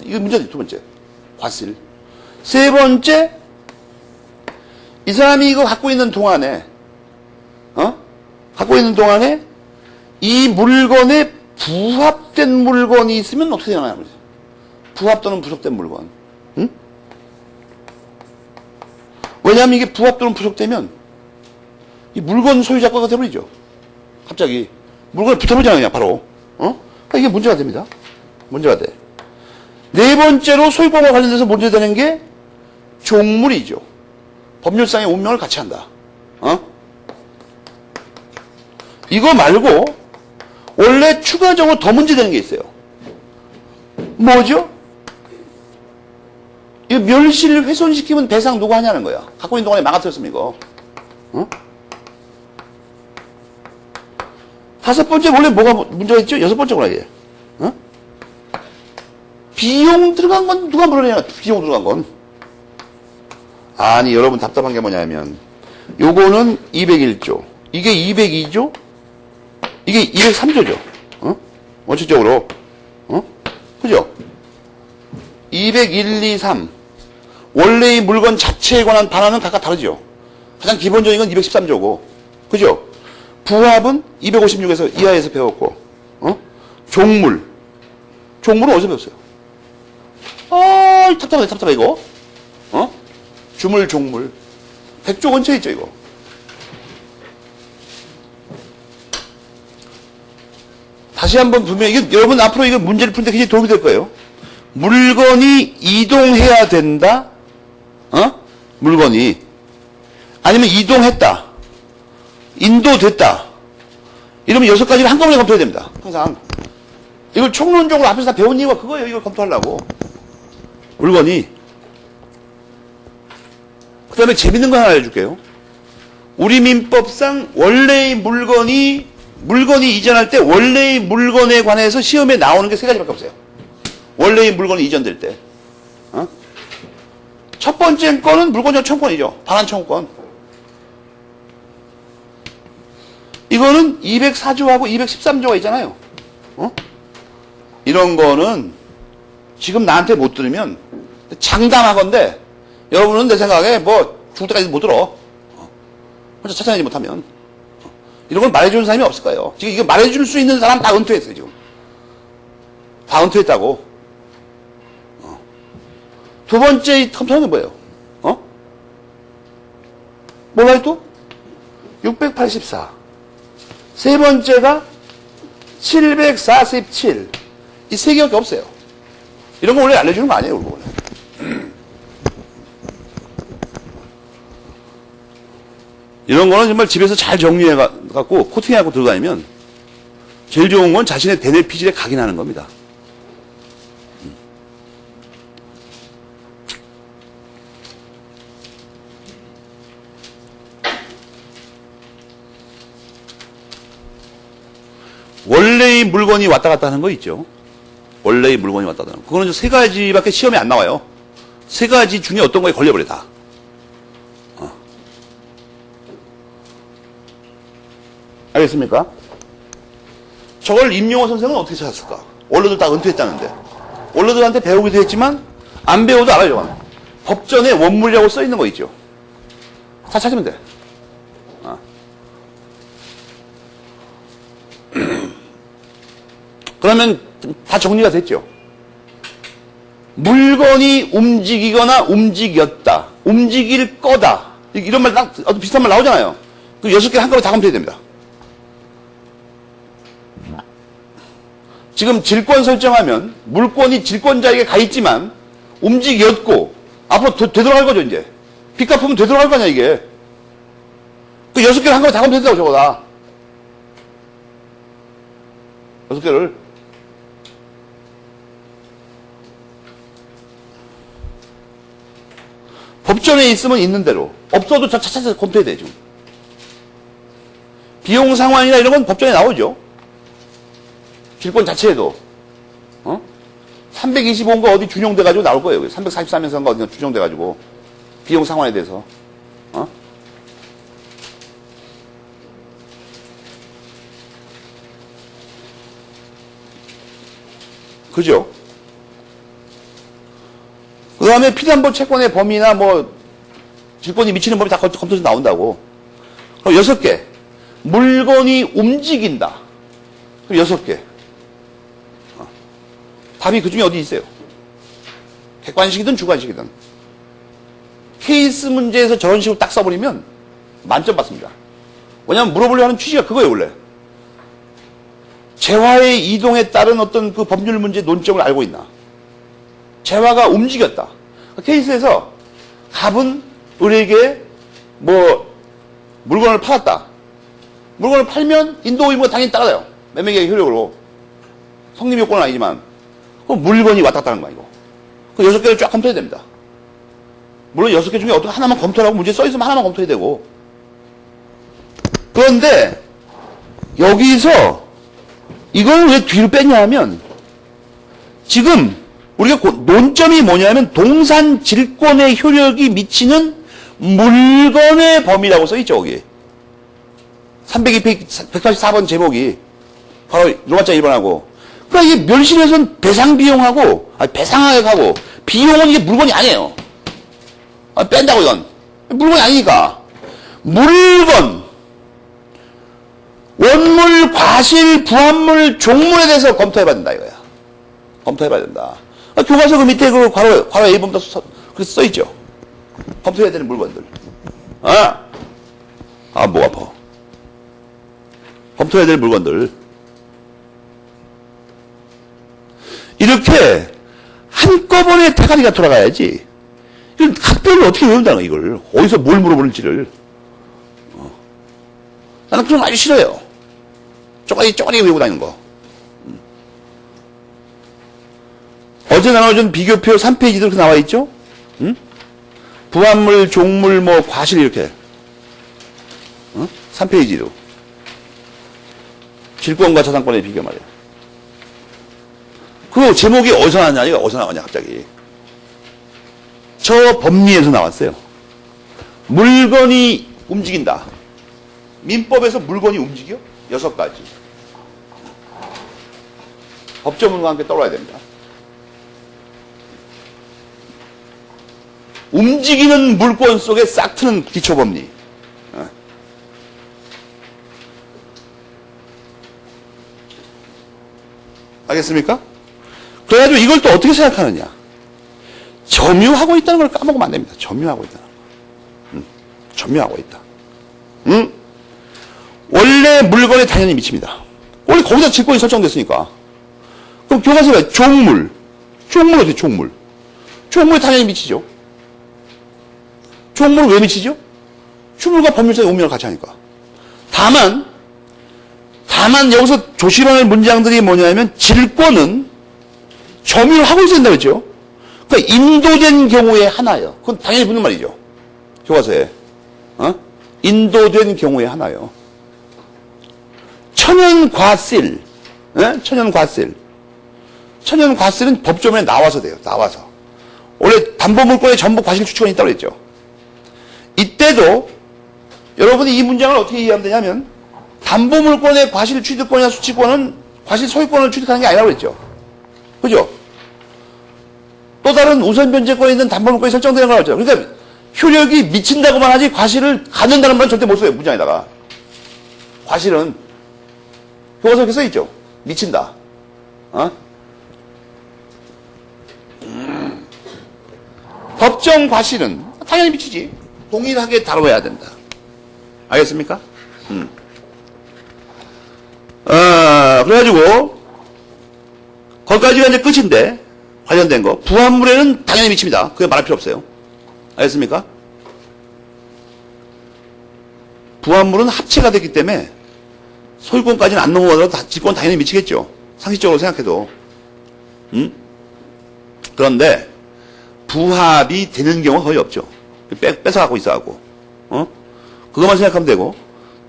이거 문제지, 두 번째. 과실. 세 번째, 이 사람이 이거 갖고 있는 동안에, 갖고 있는 동안에 이 물건에 부합된 물건이 있으면 어떻게 되나요? 부합 또는 부속된 물건. 응? 왜냐하면 이게 부합 또는 부속되면 이 물건 소유자가 되버리죠. 갑자기. 물건을 붙어보잖아요, 그냥 바로. 그러니까 이게 문제가 됩니다. 문제가 돼. 네 번째로 소유권과 관련돼서 문제되는 게 종물이죠. 법률상의 운명을 같이 한다. 이거 말고 원래 추가적으로 더 문제되는 게 있어요. 뭐죠? 이 멸실을 훼손시키면 배상 누가 하냐는 거야. 갖고 있는 동안에 망가뜨렸으면 이거. 다섯 번째 원래 뭐가 문제가 있죠? 여섯 번째구나 이게. 비용 들어간 건 누가 물어내냐? 비용 들어간 건. 아니 여러분 답답한 게 뭐냐면 요거는 201조, 이게 202조, 이게 203조죠. 원칙적으로. 그죠? 201, 2, 3 원래의 물건 자체에 관한 반환은 각각 다르죠. 가장 기본적인 건 213조고. 그죠? 부합은 256에서 이하에서 배웠고, 종물. 종물은 어디서 배웠어요? 답답해, 이거. 주물, 종물. 100조 근처에 있죠, 이거. 다시 한번 분명히, 여러분 앞으로 이거 문제를 푸는데 굉장히 도움이 될 거예요. 물건이 이동해야 된다? 물건이. 아니면 이동했다. 인도됐다. 이러면 6가지를 한꺼번에 검토해야 됩니다. 항상. 이걸 총론적으로 앞에서 다 배운 이유가 그거예요. 이걸 검토하려고. 물건이. 그 다음에 재밌는 거 하나 알려줄게요. 우리 민법상 원래의 물건이 이전할 때 원래의 물건에 관해서 시험에 나오는 게 3가지밖에 없어요. 원래의 물건이 이전될 때. 첫 번째 건은 물권적 청구권이죠. 반환 청구권. 이거는 204조하고 213조가 있잖아요. 이런 거는 지금 나한테 못 들으면 장담하건대 여러분은 내 생각에 뭐 죽을 때까지 못 들어. 혼자 찾아내지 못하면. 이런 걸 말해주는 사람이 없을 거예요. 지금 이거 말해줄 수 있는 사람 다 은퇴했어요, 지금. 다 은퇴했다고. 두 번째 컴퓨터는 뭐예요? 뭐가 또? 684. 세 번째가 747. 이 3개밖에 없어요. 이런 거 원래 알려주는 거 아니에요, 이거 원래. 이런 거는 정말 집에서 잘 정리해갖고 코팅해갖고 들고 다니면 제일 좋은 건 자신의 대뇌 피질에 각인하는 겁니다. 원래의 물건이 왔다 갔다 하는 거 있죠. 원래의 물건이 왔다 갔다 하는 거. 그거는 3가지밖에 시험에 안 나와요. 3가지 중에 어떤 거에 걸려버려, 다. 알겠습니까? 저걸 임용호 선생은 어떻게 찾았을까? 원로들 다 은퇴했다는데. 원로들한테 배우기도 했지만, 안 배워도 알아요, 저건. 법전에 원물이라고 써 있는 거 있죠. 다 찾으면 돼. 그러면 다 정리가 됐죠. 물건이 움직이거나 움직였다. 움직일 거다. 이런 말, 비슷한 말 나오잖아요. 그럼 6개 한꺼번에 다 검토해야 됩니다. 지금 질권 설정하면 물권이 질권자에게 가 있지만 움직였고 앞으로 되돌아갈 거죠, 이제. 빚 갚으면 되돌아갈 거 아니야, 이게. 그 6개를 한꺼번에 다 검토해야 된다고, 저거 다. 6개를. 법전에 있으면 있는 대로. 없어도 차차차 검토해야 돼, 지금. 비용 상환이나 이런 건 법전에 나오죠. 질권 자체에도. 325인가 어디 준용돼가지고 나올 거예요. 343에서인가 어디 준용돼가지고. 비용 상환에 대해서. 그죠? 그 다음에 피담보 채권의 범위나 뭐, 질권이 미치는 범위 다 검토해서 나온다고. 그럼 6개. 물건이 움직인다. 그럼 6개. 답이 그 중에 어디 있어요? 객관식이든 주관식이든. 케이스 문제에서 저런 식으로 딱 써버리면 만점 받습니다. 왜냐하면 물어보려 하는 취지가 그거예요, 원래. 재화의 이동에 따른 어떤 그 법률 문제 논점을 알고 있나. 재화가 움직였다. 케이스에서 갑은 을에게 뭐 물건을 팔았다. 물건을 팔면 인도 의무가 당연히 따라요. 매매계획 효력으로. 성립 요건은 아니지만 그럼 물건이 왔다 갔다 하는 거야, 이거. 그 6개를 쫙 검토해야 됩니다. 물론 6개 중에 어떤 하나만 검토하라고 문제 써있으면 하나만 검토해야 되고. 그런데 여기서 이걸 왜 뒤로 뺐냐 하면 지금 우리가 논점이 뭐냐면 동산 질권의 효력이 미치는 물건의 범위라고 써있죠, 거기. 302페이지 184번 제목이 바로 로마자 1번하고. 그러니까 이게 멸실에서는 배상 비용하고, 배상하고, 비용은 이게 물건이 아니에요. 뺀다고 이건. 물건이 아니니까. 물건, 원물, 과실, 부합물, 종물에 대해서 검토해봐야 된다 이거야. 검토해봐야 된다. 교과서 그 밑에 그 괄호 A본부터 그래서 써있죠. 검토해야 되는 물건들. 목 아파. 검토해야 될 물건들. 이렇게 한꺼번에 태가리가 돌아가야지. 이걸 각별로 어떻게 외운다는 거야, 이걸. 어디서 뭘 물어보는지를. 나는 그런 거 아주 싫어요. 쪼가리 외우고 다니는 거. 어제 나눠준 비교표 3페이지도 그렇게 나와 있죠? 부합물, 종물, 과실 이렇게. 3페이지로. 질권과 저당권의 비교 말이야. 그 제목이 어디서 나왔냐, 이거 어디서 나왔냐, 갑자기. 저 법리에서 나왔어요. 물건이 움직인다. 민법에서 물건이 움직여? 6가지. 법조문과 함께 떠올라야 됩니다. 움직이는 물건 속에 싹 트는 기초법리. 알겠습니까? 그래가지고 이걸 또 어떻게 생각하느냐. 점유하고 있다는 걸 까먹으면 안 됩니다. 점유하고 있다는 거. 점유하고 있다. 원래 물건에 당연히 미칩니다. 원래 거기다 질권이 설정됐으니까. 그럼 교과서에 종물. 종물 어떻게 종물? 종물에 당연히 미치죠. 종물은 왜 미치죠? 주물과 법률사의 운명을 같이 하니까. 다만 여기서 조심할 문장들이 뭐냐면 질권은 점유를 하고 있어야 된다고 했죠. 그러니까 인도된 경우에 하나요. 그건 당연히 붙는 말이죠. 교과서에. 인도된 경우에 하나요. 천연과실. 천연과실. 천연과실은 법조문에 나와서 돼요. 나와서. 원래 담보물권에 전부 과실 추측권이 있다고 했죠. 이때도 여러분이 이 문장을 어떻게 이해하면 되냐면 담보물권의 과실 취득권이나 수취권은 과실 소유권을 취득하는 게 아니라고 했죠. 그죠? 또 다른 우선 변제권에 있는 담보물권이 설정되는 걸 알죠. 그러니까 효력이 미친다고만 하지 과실을 갖는다는 말은 절대 못 써요. 문장에다가. 과실은 교과서에 이렇게 써있죠. 미친다. 법정 과실은 당연히 미치지. 동일하게 다뤄야 된다. 알겠습니까? 그래가지고 거기까지가 이제 끝인데 관련된 거 부합물에는 당연히 미칩니다. 그게 말할 필요 없어요. 알겠습니까? 부합물은 합체가 됐기 때문에 소유권까지는 안 넘어가더라도 질권 당연히 미치겠죠. 상식적으로 생각해도. 그런데 부합이 되는 경우가 거의 없죠. 뺏어갖고 있어갖고. 그것만 생각하면 되고.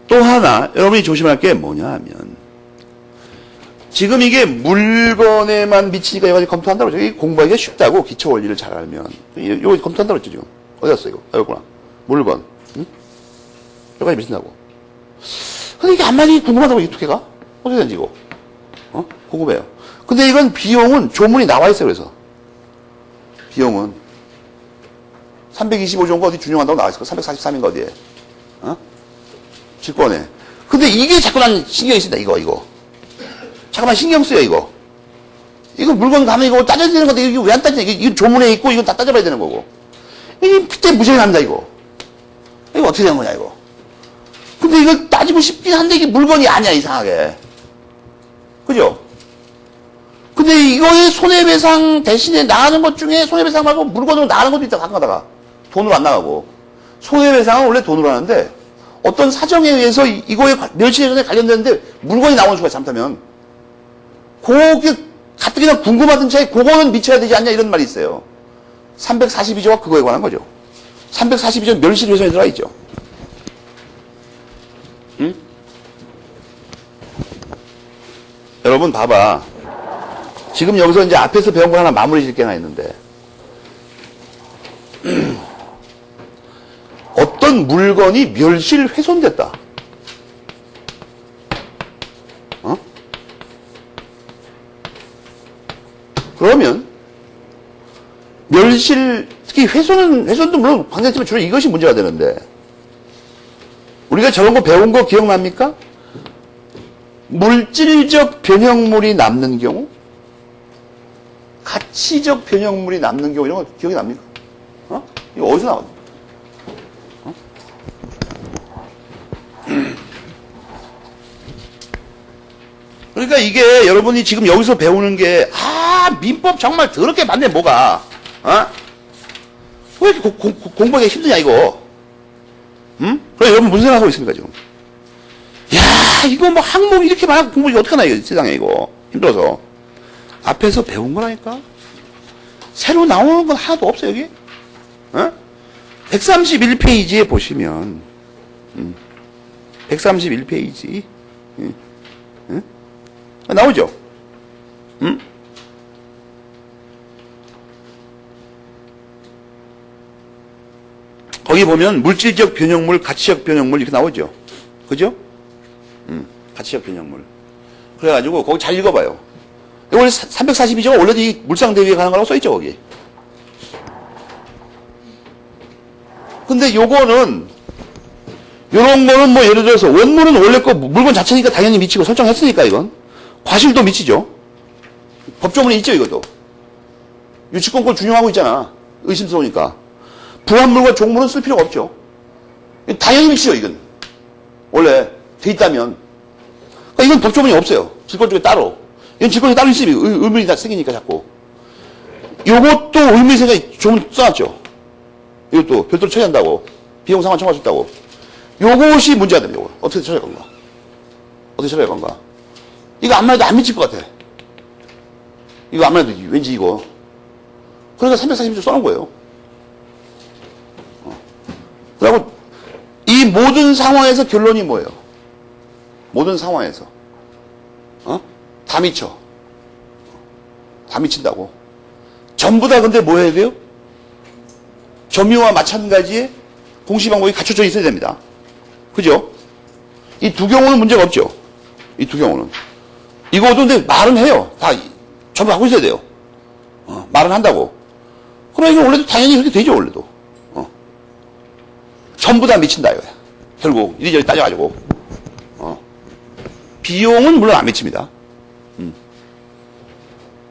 또 하나 여러분이 조심할 게 뭐냐 하면 지금 이게 물건에만 미치니까 여기까지 검토한다고 그러죠. 이게 공부하기가 쉽다고 기초 원리를 잘 알면. 이거 검토한다고 그랬죠 지금. 어디 갔어 이거? 여기구나. 물건. 여기까지 미친다고. 근데 이게 안만이 궁금하다고 이 두께가? 어떻게 된지 이거? 궁금해요. 근데 이건 비용은 조문이 나와 있어요. 그래서 비용은 325조인가 어디 준용한다고 나와 있을 거. 343인가 어디에. 질권에. 근데 이게 자꾸 난 신경이 쓰인다. 이거. 잠깐만 신경 쓰여 이거. 이거 물건 가면 이거 따져야 되는 건데 이거 왜 안 따지냐. 이거 조문에 있고 이건 다 따져봐야 되는 거고. 이게 그때 무죄가 납니다 이거. 이거 어떻게 된 거냐 이거. 근데 이거 따지고 싶긴 한데 이게 물건이 아니야 이상하게. 그죠? 근데 이거의 손해배상 대신에 나가는 것 중에 손해배상 말고 물건으로 나가는 것도 있다 가끔가다가. 돈으로 안 나가고. 손해배상은 원래 돈으로 하는데 어떤 사정에 의해서 이거에 며칠 전에 관련되는데 물건이 나오는 수가 잘못하면 그게 가뜩이나 궁금하던 차에 그거는 미쳐야 되지 않냐 이런 말이 있어요. 342조가 그거에 관한 거죠. 342조 멸실훼손에 들어가 있죠. 응? 여러분 봐봐. 지금 여기서 이제 앞에서 배운 거 하나 마무리 짓게 하나 있는데 어떤 물건이 멸실훼손됐다. 그러면 특히 훼손도 물론 관계지만 주로 이것이 문제가 되는데 우리가 저런 거 배운 거 기억납니까? 물질적 변형물이 남는 경우, 가치적 변형물이 남는 경우, 이런 거 기억이 납니까? 이거 어디서 나왔어? 그러니까 이게 여러분이 지금 여기서 배우는 게, 민법 정말 더럽게 많네, 뭐가. 왜 이렇게 공부하기 힘드냐, 이거. 응? 그래, 여러분 무슨 생각하고 있습니까, 지금? 야, 이거 뭐 항목 이렇게 많아 공부하기 어떡하나, 이거, 세상에, 이거. 힘들어서. 앞에서 배운 거라니까? 새로 나오는 건 하나도 없어, 여기? 131페이지에 보시면, 131페이지. 나오죠? 거기 보면 물질적 변형물, 가치적 변형물 이렇게 나오죠? 그죠? 가치적 변형물. 그래가지고 거기 잘 읽어봐요. 원래 342조가 원래도 이 물상대위에 관한 거라고 써있죠, 거기. 근데 요거는, 요런 거는 뭐 예를 들어서 원물은 원래 거 물건 자체니까 당연히 미치고 설정했으니까 이건. 과실도 미치죠. 법조문에 있죠, 이것도. 유치권걸 준용하고 있잖아. 의심스러우니까. 부합물과 종물은 쓸 필요가 없죠. 당연히 미치죠, 이건. 원래 돼 있다면. 그러니까 이건 법조문이 없어요. 질권 쪽에 따로. 이건 질권이 따로 있으면 의문이 다 생기니까 자꾸. 요것도 의문이 생각이 조문 써놨죠. 이것도 별도로 처리한다고. 비용 상환 청구할 수 있다고. 요것이 문제가 됩니다, 요거. 어떻게 처리할 건가? 어떻게 처리할 건가? 이거 아무래도 안 미칠 것 같아. 이거 아무래도 왠지 이거. 그러니까 340조 써놓은 거예요. 그리고 이 모든 상황에서 결론이 뭐예요? 모든 상황에서. 다 미쳐. 다 미친다고. 전부 다 근데 뭐 해야 돼요? 점유와 마찬가지의 공시방법이 갖춰져 있어야 됩니다. 그죠? 이 두 경우는 문제가 없죠. 이 두 경우는. 이거도 근데 말은 해요. 다 전부 하고 있어야 돼요. 말은 한다고. 그럼 이거 원래도 당연히 그렇게 되죠, 원래도. 전부 다 미친다, 이거야. 결국, 이리저리 따져가지고. 비용은 물론 안 미칩니다.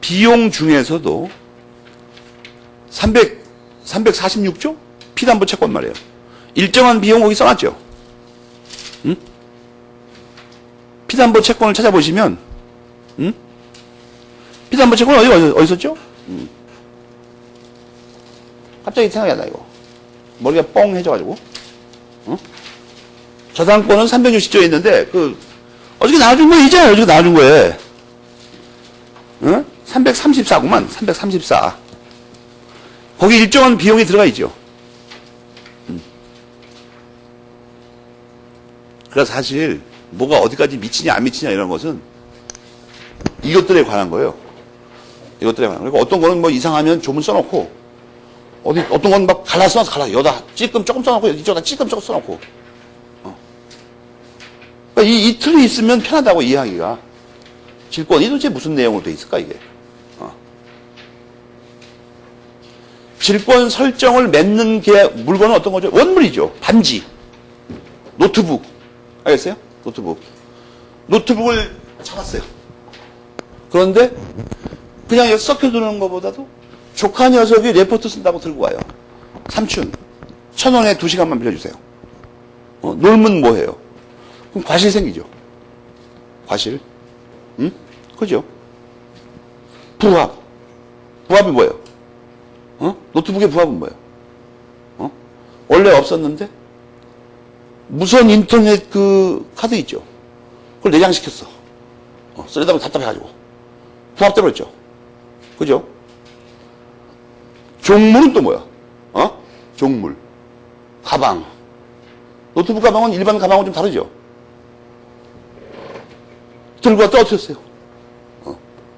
비용 중에서도 346조? 피담보 채권 말이에요. 일정한 비용 거기 써놨죠. 피담보 채권을 찾아보시면, 피담보 채권 어디 있었죠? 갑자기 생각이 안 나, 이거. 머리가 뻥 해져가지고. 저당권은 360조에 있는데, 어저께 나와준 거 있잖아요. 어저께 나와준 거에. 334구만. 334. 거기 일정한 비용이 들어가 있죠. 그래서 사실, 뭐가 어디까지 미치냐, 안 미치냐, 이런 것은, 이것들에 관한 거예요. 이것들에 관한. 그러니까 어떤 거는 뭐 이상하면 조문 써놓고, 어떤 건 막 갈라. 여기다 찔끔 조금 써놓고, 이쪽에다 찔끔 조금 써놓고. 그러니까 이 틀이 있으면 편하다고 이해하기가. 질권이 도대체 무슨 내용으로 돼 있을까, 이게. 질권 설정을 맺는 물건은 어떤 거죠? 원물이죠. 반지. 노트북. 알겠어요? 노트북을 찾았어요. 그런데 그냥 여기 썩혀두는 것보다도 조카 녀석이 레포트 쓴다고 들고 와요. 삼촌, 1,000원에 2시간만 빌려주세요. 놀면 뭐해요? 그럼 과실 생기죠. 과실. 응? 그죠? 부합이 뭐예요? 노트북의 부합은 뭐예요? 원래 없었는데 무선 인터넷 카드 있죠. 그걸 내장시켰어. 쓰려다 보면 답답해가지고. 부합대로 했죠. 그죠? 종물은 또 뭐야? 종물. 가방. 노트북 가방은 일반 가방은 좀 다르죠. 들고 왔다 어떻게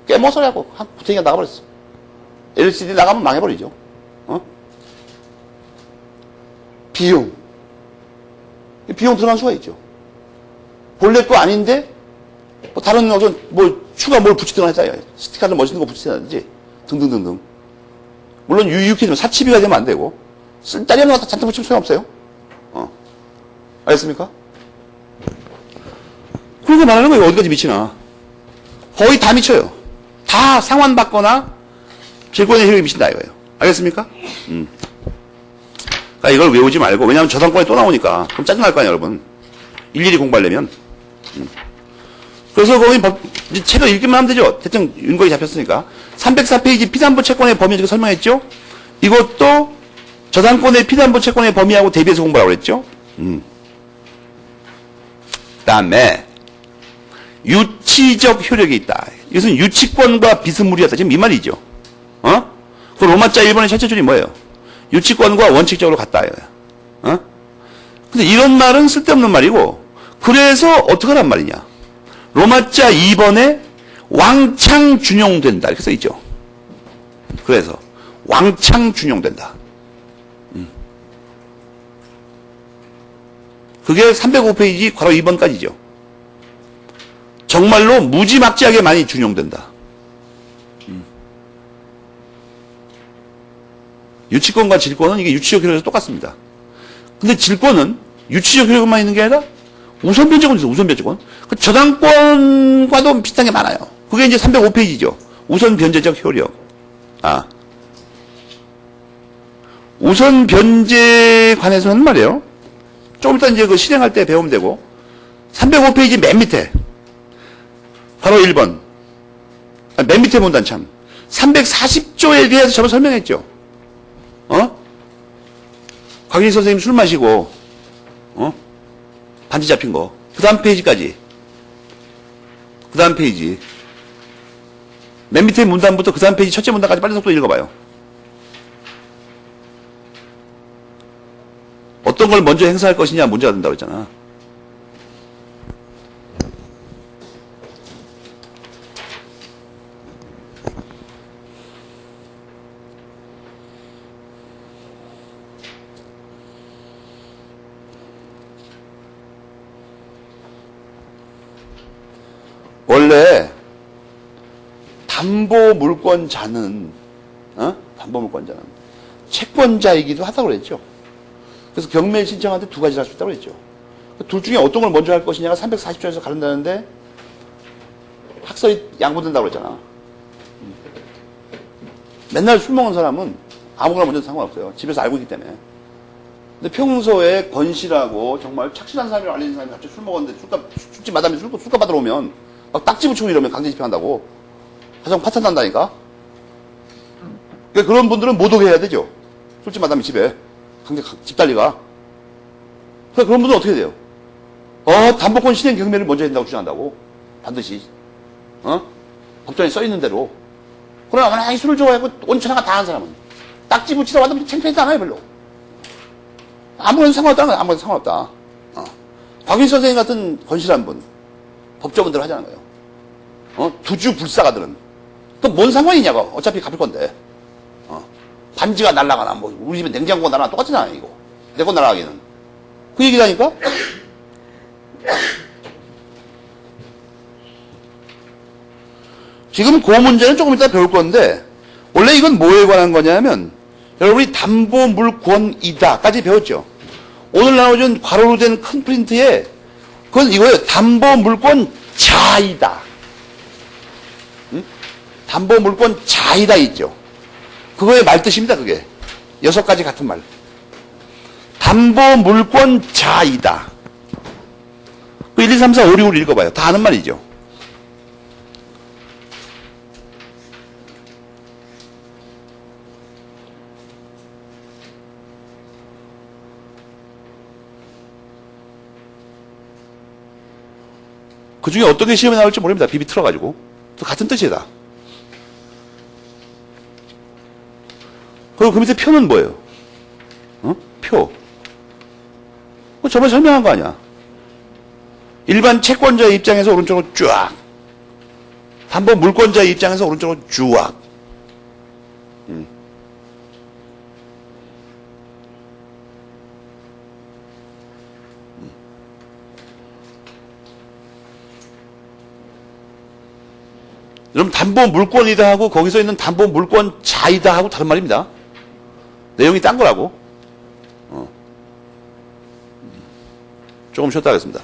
깨먹어서라고. 한 구탱이가 나가버렸어. LCD 나가면 망해버리죠. 비용. 비용 들어간 수가 있죠. 본래 거 아닌데, 뭐 다른 어떤, 추가 뭘 붙이거나 했다. 스티커를 멋있는 거 붙이든지, 등등등등. 물론 유익해지면 사치비가 되면 안 되고, 쓸데없는 거 잔뜩 붙이면 소용없어요. 알겠습니까? 그런 거 말하는 거예요. 어디까지 미치나. 거의 다 미쳐요. 다 상환받거나 질권의 효력이 미친다 이거예요. 알겠습니까? 그러니까 이걸 외우지 말고, 왜냐하면 저당권에 또 나오니까. 그럼 짜증날 거 아니에요, 여러분. 일일이 공부하려면. 그래서 거기 이제 책을 읽기만 하면 되죠. 대충 윤곽이 잡혔으니까. 304페이지 피담보 채권의 범위 제가 설명했죠? 이것도 저당권의 피담보 채권의 범위하고 대비해서 공부하라고 그랬죠? 그 다음에, 유치적 효력이 있다. 이것은 유치권과 비스무리하다. 지금 이 말이죠. 그 로마자 1번의 실제줄이 뭐예요? 유치권과 원칙적으로 같다. 근데 이런 말은 쓸데없는 말이고, 그래서 어떻게 하란 말이냐. 로마자 2번에 왕창 준용된다. 이렇게 써있죠. 그래서, 왕창 준용된다. 그게 305페이지 괄호 2번까지죠. 정말로 무지막지하게 많이 준용된다. 유치권과 질권은 이게 유치적 효력에서 똑같습니다. 근데 질권은 유치적 효력만 있는 게 아니라 우선 변제권이 있어요. 우선 변제권. 그 저당권과도 비슷한 게 많아요. 그게 이제 305페이지죠. 우선 변제적 효력. 우선 변제에 관해서는 말이에요. 좀 이따 이제 그 실행할 때 배우면 되고, 305페이지 맨 밑에, 바로 1번. 맨 밑에 본단 참. 340조에 대해서 저번 설명했죠. 강인 선생님 술 마시고, 반지 잡힌 거. 그 다음 페이지까지. 그 다음 페이지. 맨 밑에 문단부터 그 다음 페이지 첫째 문단까지 빨리 속도 읽어봐요. 어떤 걸 먼저 행사할 것이냐 문제가 된다고 했잖아. 원래 담보물권자는 담보물권자는 채권자이기도 하다고 그랬죠. 그래서 경매 신청할 때 두 가지를 할 수 있다고 그랬죠. 둘 중에 어떤 걸 먼저 할 것이냐가 340조에서 가른다는데 학설이 양보된다고 그랬잖아. 맨날 술 먹은 사람은 아무거나 먼저 상관없어요. 집에서 알고 있기 때문에. 근데 평소에 건실하고 정말 착실한 사람이라고 알려진 사람이 갑자기 술 먹었는데 술집 마담이 술값 받으러 오면 막 딱지 붙이고 이러면 강제 집행한다고. 가정 파탄 난다니까. 그러니까 그런 분들은 못 오게 해야 되죠. 술집 마담이 집에. 강제 집달리가. 그러니까 그런 분들은 어떻게 돼요? 담보권 실행 경매를 먼저 한다고 주장한다고. 반드시. 법전에 써 있는 대로. 그러나 만약에 술을 좋아하고 온천하가 다 한 사람은 딱지 붙이라고 하면 창피하지 않아요, 별로. 아무런 상관없다는 건 아무런 상관없다. 박윤 선생님 같은 건실한 분, 법조문대로 하자는 거예요. 두주 불사가들은. 또 뭔 상관이냐고. 어차피 갚을 건데. 반지가 날아가나, 뭐, 우리 집에 냉장고가 날아가나 똑같잖아요, 이거. 내 거 날아가기는. 그 얘기라니까? 지금 그 문제는 조금 이따 배울 건데, 원래 이건 뭐에 관한 거냐면, 여러분이 담보물권이다까지 배웠죠. 오늘 나오는 괄호로 된 큰 프린트에, 그건 이거예요. 담보물권자이다. 담보물권자이다 있죠. 그거의 말뜻입니다, 그게. 6가지 같은 말. 담보물권자이다. 1, 2, 3, 4, 5, 6을 읽어봐요. 다 아는 말이죠. 그 중에 어떤 게 시험에 나올지 모릅니다. 비비 틀어가지고. 또 같은 뜻이다. 그리고 그 밑에 표는 뭐예요? 표. 저번에 설명한 거 아니야. 일반 채권자의 입장에서 오른쪽으로 쫙. 담보 물권자의 입장에서 오른쪽으로 쫙. 여러분 담보 물권이다 하고 거기서 있는 담보 물권자이다 하고 다른 말입니다. 내용이 딴 거라고. 조금 쉬었다 하겠습니다.